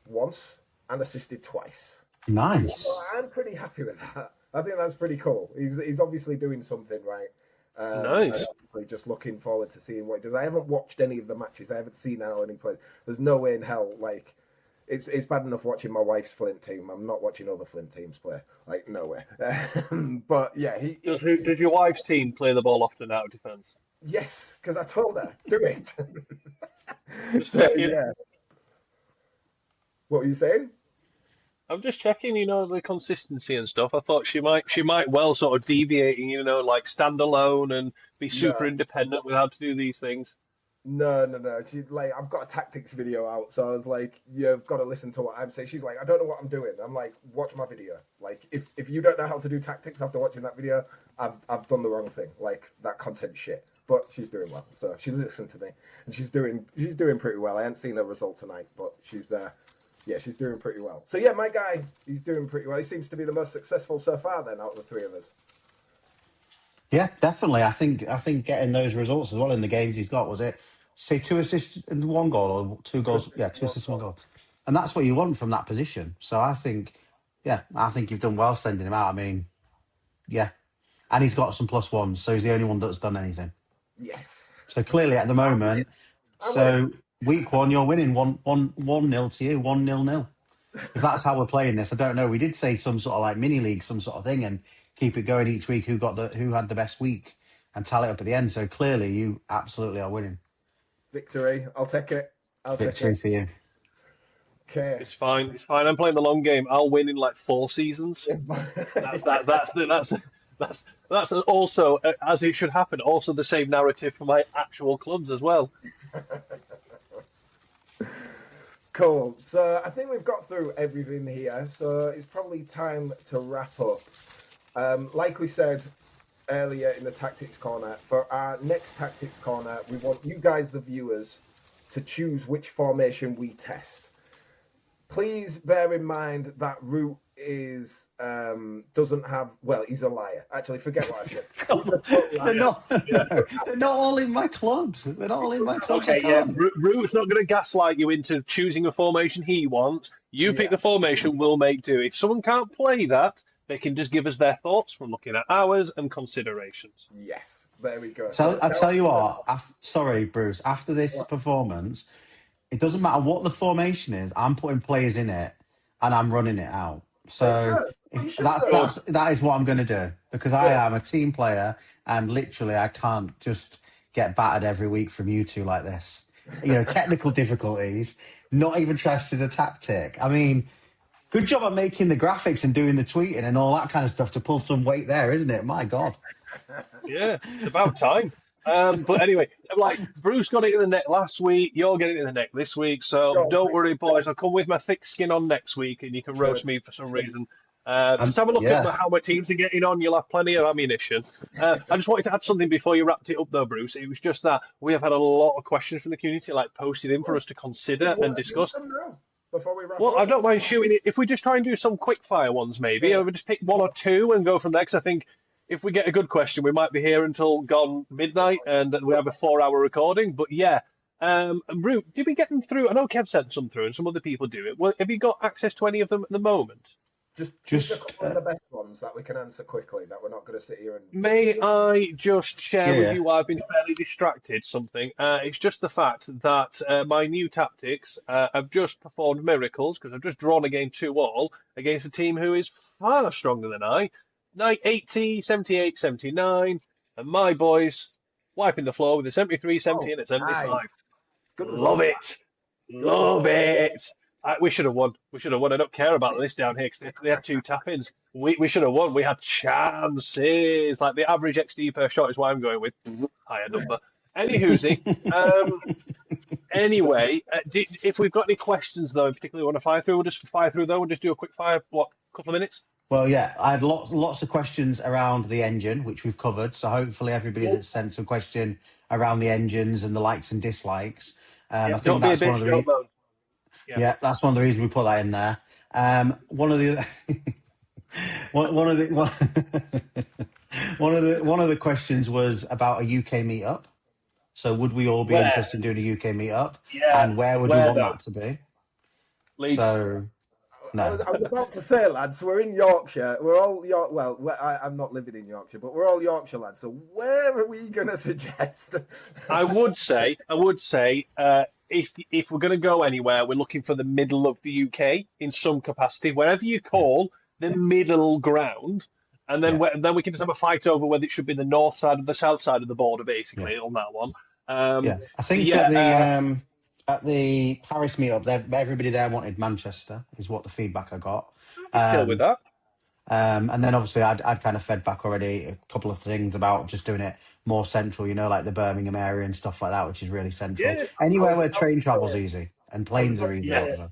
once and assisted twice. Nice. So I'm pretty happy with that. I think that's pretty cool. He's obviously doing something right. Nice. I'm just looking forward to seeing what he does. I haven't watched any of the matches. I haven't seen how any plays. There's no way in hell it's bad enough watching my wife's Flint team. I'm not watching other Flint teams play. No way. But yeah, Does your wife's team play the ball often out of defence? yes, because I told her do it. Just checking. Yeah. What were you saying? I'm just checking, the consistency and stuff. I thought she might well sort of deviating, like stand alone and be super independent with how to do these things. No. She's I've got a tactics video out, so I was like, you've got to listen to what I'm saying. She's like, I don't know what I'm doing. I'm like, watch my video. If you don't know how to do tactics after watching that video, I've done the wrong thing. That content shit. But she's doing well, so she's listened to me, and she's doing pretty well. I haven't seen her result tonight, but she's doing pretty well. So yeah, my guy, he's doing pretty well. He seems to be the most successful so far then out of the 3 of us. Yeah, definitely. I think getting those results as well in the games he's got, was it, say 2 assists and 1 goal or 2 goals? Yeah, 2 assists, 1 goal. And that's what you want from that position. So I think you've done well sending him out. I mean, yeah. And he's got some +1s, so he's the only one that's done anything. Yes. So clearly at the moment, week 1, you're winning 1-0 to you, 1-0. If that's how we're playing this, I don't know. We did say some sort of mini league, some sort of thing, and keep it going each week. Who had the best week, and tally it up at the end. So clearly, you absolutely are winning. Victory. I'll take it. Victory for you. Okay. It's fine. I'm playing the long game. I'll win in 4 seasons. That's also, as it should happen, also the same narrative for my actual clubs as well. Cool. So I think we've got through everything here. So it's probably time to wrap up. Like we said earlier in the Tactics Corner, for our next Tactics Corner, we want you guys, the viewers, to choose which formation we test. Please bear in mind that Root doesn't have. Well, he's a liar. Actually, forget what I said. They're not all in my clubs. They're not all in my clubs. Okay, yeah. Root's not going to gaslight you into choosing a formation he wants. You pick the formation, we'll make do. If someone can't play that, they can just give us their thoughts from looking at ours and considerations. Yes, there we go. So I tell you what. Sorry, Bruce. After this performance, it doesn't matter what the formation is. I'm putting players in it, and I'm running it out. So that is what I'm going to do, because I am a team player, and literally I can't just get battered every week from you two like this. Technical difficulties, not even trusting the tactic. I mean, good job on making the graphics and doing the tweeting and all that kind of stuff to pull some weight there, isn't it? My God. Yeah, it's about time. But anyway, like Bruce got it in the neck last week, you're getting it in the neck this week, so don't worry, boys. I'll come with my thick skin on next week, and you can roast me for some reason. Just have a look at Yeah. how my teams are getting on. You'll have plenty of ammunition. I just wanted to add something before you wrapped it up, though, Bruce. It was just that we have had a lot of questions from the community, like posted in for us to consider and discuss. Before we wrap Well, up. I don't mind shooting it. If we just try and do some quick fire ones, maybe, or we just pick one or two and go from there. Because I think if we get a good question, we might be here until gone midnight, and we have a 4-hour recording. But yeah, Root, did we get them through? I know Kev sent some through, and some other people do it. Well, have you got access to any of them at the moment? Just a couple of the best ones that we can answer quickly, that we're not going to sit here and... May I just share with you why I've been fairly distracted something? It's just the fact that my new tactics have just performed miracles because I've just drawn a game 2-2 against a team who is far stronger than I. 80, 78, 79, and my boys wiping the floor with a 73, 70, and a 75. Nice. Good Love result. it. Love it. We should have won. We should have won. I don't care about this down here because they had 2 tap-ins. We should have won. We had chances. Like the average XD per shot is what I'm going with. Higher number. Anywhoozy. Anyway, if we've got any questions, though, in particular, want to fire through, we'll just fire through, though. We'll just do a quick fire, couple of minutes? Well, yeah, I had lots of questions around the engine, which we've covered. So hopefully everybody that's sent some question around the engines and the likes and dislikes. I think that's one of the that's one of the reasons we put that in there. One of the one of the questions was about a UK meetup. So would we all be interested in doing a UK meetup? Yeah. And where would we want that to be? Leeds. So no. I was about to say, lads, we're in Yorkshire. We're all I'm not living in Yorkshire, but we're all Yorkshire lads. So where are we going to suggest? I would say, if we're going to go anywhere, we're looking for the middle of the UK in some capacity, wherever you call the middle ground, and then then we can just have a fight over whether it should be the north side or the south side of the border, basically, on that one. I think at the Paris meetup, everybody there wanted Manchester, is what the feedback I got. Chill with that. And then obviously I'd kind of fed back already a couple of things about just doing it more central, like the Birmingham area and stuff like that, which is really central. Yeah, Anywhere where train travel's easy and planes are easy. Yes.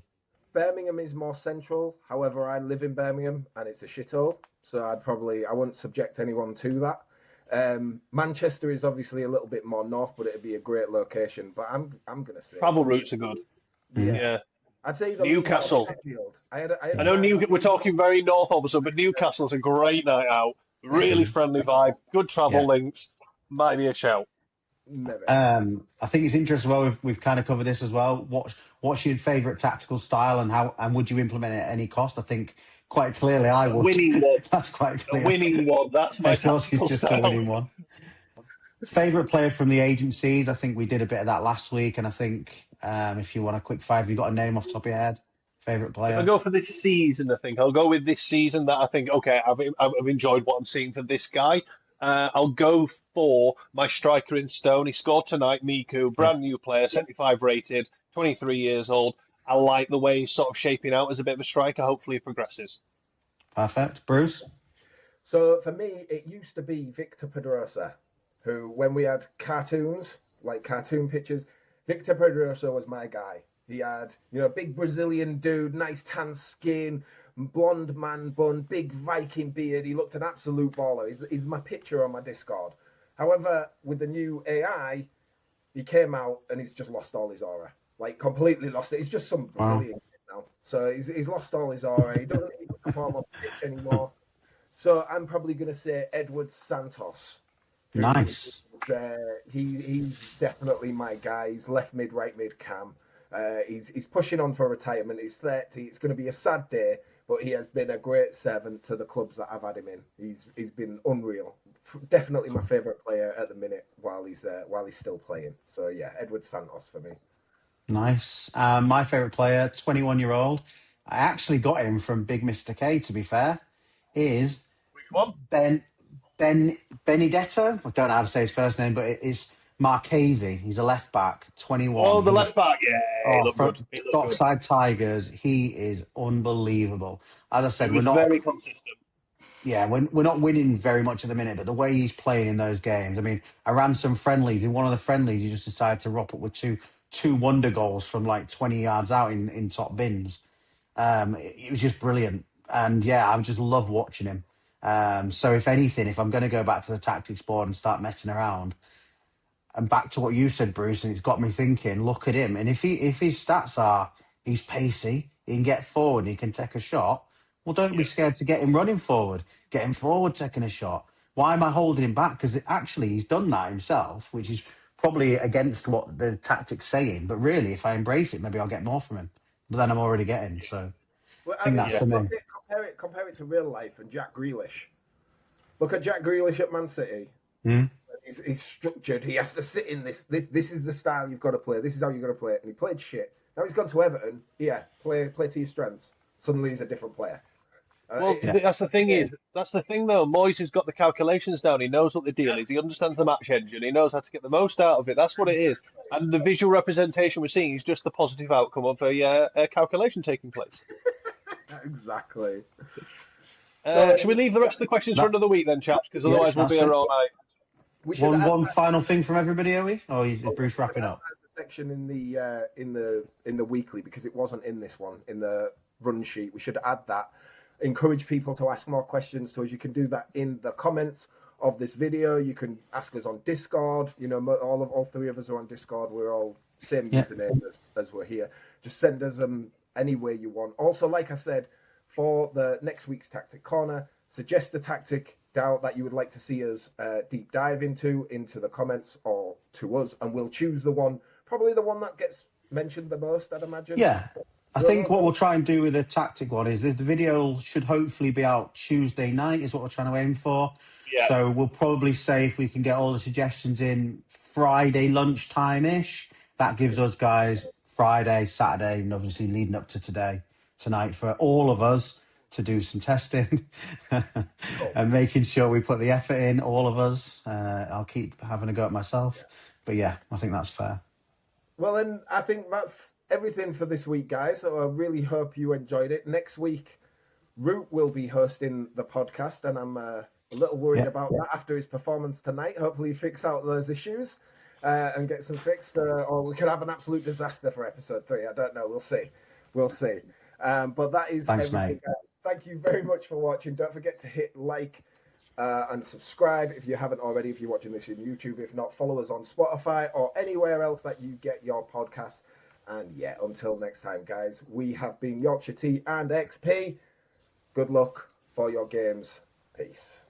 Birmingham is more central. However, I live in Birmingham and it's a shithole. So I wouldn't subject anyone to that. Manchester is obviously a little bit more north, but it'd be a great location. But I'm gonna say travel routes are good. Yeah. I'd say Newcastle. I know we're talking very north opposite, but Newcastle's a great night out. Really friendly vibe. Good travel links. Might be a shout. I think it's interesting. Well, we've kind of covered this as well. What's your favourite tactical style, and would you implement it at any cost? I think quite clearly I would. Winning one. That's quite clear. A winning one. That's my tactical just style. A winning one. Favourite player from the agencies? I think we did a bit of that last week, and I think if you want a quick fire, have you got a name off the top of your head? Favourite player? If I go for this season, I think I'll go with this season. That I think I've enjoyed what I'm seeing for this guy. I'll go for my striker in stone. He scored tonight, Miku, brand new player, 75 rated, 23 years old. I like the way he's sort of shaping out as a bit of a striker. Hopefully he progresses. Perfect. Bruce? So for me, it used to be Victor Pedrosa, who, when we had cartoons, like cartoon pictures, Victor Pedrosa was my guy. He had, big Brazilian dude, nice tan skin, blonde man bun, big Viking beard. He looked an absolute baller. He's my picture on my Discord. However, with the new AI, he came out and he's just lost all his aura. Like, completely lost it. He's just some Brazilian kid now. So he's lost all his aura. He doesn't even perform on the pitch anymore. So I'm probably going to say Edward Santos. Nice. He's definitely my guy. He's left mid, right mid cam. He's pushing on for retirement. He's 30. It's going to be a sad day, but he has been a great servant to the clubs that I've had him in. He's been unreal. Definitely my favourite player at the minute while he's still playing. So yeah, Edward Santos for me. Nice. My favourite player, 21-year-old. I actually got him from Big Mr. K, to be fair, is... Which one? Benedetto. I don't know how to say his first name, but it's Marchese. He's a left back, 21. Oh, the left back. Yeah, he looked good. Dockside Tigers. He is unbelievable. As I said, he was very consistent. Yeah, we're not winning very much at the minute, but the way he's playing in those games, I mean, I ran some friendlies. In one of the friendlies, he just decided to rock up with two wonder goals from like 20 yards out in top bins. It was just brilliant. And yeah, I just love watching him. So if anything, if I'm going to go back to the tactics board and start messing around, and back to what you said, Bruce, and it's got me thinking, look at him. And if his stats are he's pacey, he can get forward, he can take a shot, well, don't be scared to get him running forward. Get him forward taking a shot. Why am I holding him back? Because actually he's done that himself, which is probably against what the tactics saying. But really, if I embrace it, maybe I'll get more from him. But then I'm already getting. So Well, I I think mean, that's for me. compare it to real life and Jack Grealish. Look at Jack Grealish at Man City. Mm. He's structured. He has to sit in this. This is the style you've got to play. This is how you've got to play it. And he played shit. Now he's gone to Everton. Yeah, play to your strengths. Suddenly he's a different player. Well, that's the thing that's the thing though. Moyes has got the calculations down. He knows what the deal is. He understands the match engine. He knows how to get the most out of it. That's what it is. And the visual representation we're seeing is just the positive outcome of a calculation taking place. Exactly. Should we leave the rest of the questions for another week then, chaps? Because otherwise we'll be here all night. We should One final thing from everybody, are we? Or is Bruce wrapping up? The section in the weekly, because it wasn't in this one in the run sheet. We should add that. Encourage people to ask more questions to us. You can do that in the comments of this video. You can ask us on Discord. You know, all three of us are on Discord. We're all same username as we're here. Just send us any way you want. Also, like I said, for the next week's Tactic Corner, suggest the tactic that you would like to see us deep dive into the comments or to us, and we'll choose probably the one that gets mentioned the most, I'd imagine. Yeah. I think what we'll try and do with the tactic one is the video should hopefully be out Tuesday night is what we're trying to aim for. Yeah. So we'll probably say if we can get all the suggestions in Friday lunchtime-ish, that gives us guys Friday, Saturday, and obviously leading up to tonight for all of us to do some testing and making sure we put the effort in, all of us. I'll keep having a go at myself. But yeah, I think that's fair. Well, then I think that's everything for this week, guys. So I really hope you enjoyed it. Next week, Root will be hosting the podcast, and I'm a little worried about that after his performance tonight. Hopefully, fix out those issues and get some fixed, or we could have an absolute disaster for episode 3. I don't know. We'll see. But that is Thanks, everything. mate. Thank you very much for watching. Don't forget to hit like and subscribe if you haven't already, if you're watching this on YouTube. If not, follow us on Spotify or anywhere else that you get your podcasts. And yeah, until next time, guys, we have been Yorkshire Tea and XP. Good luck for your games. Peace.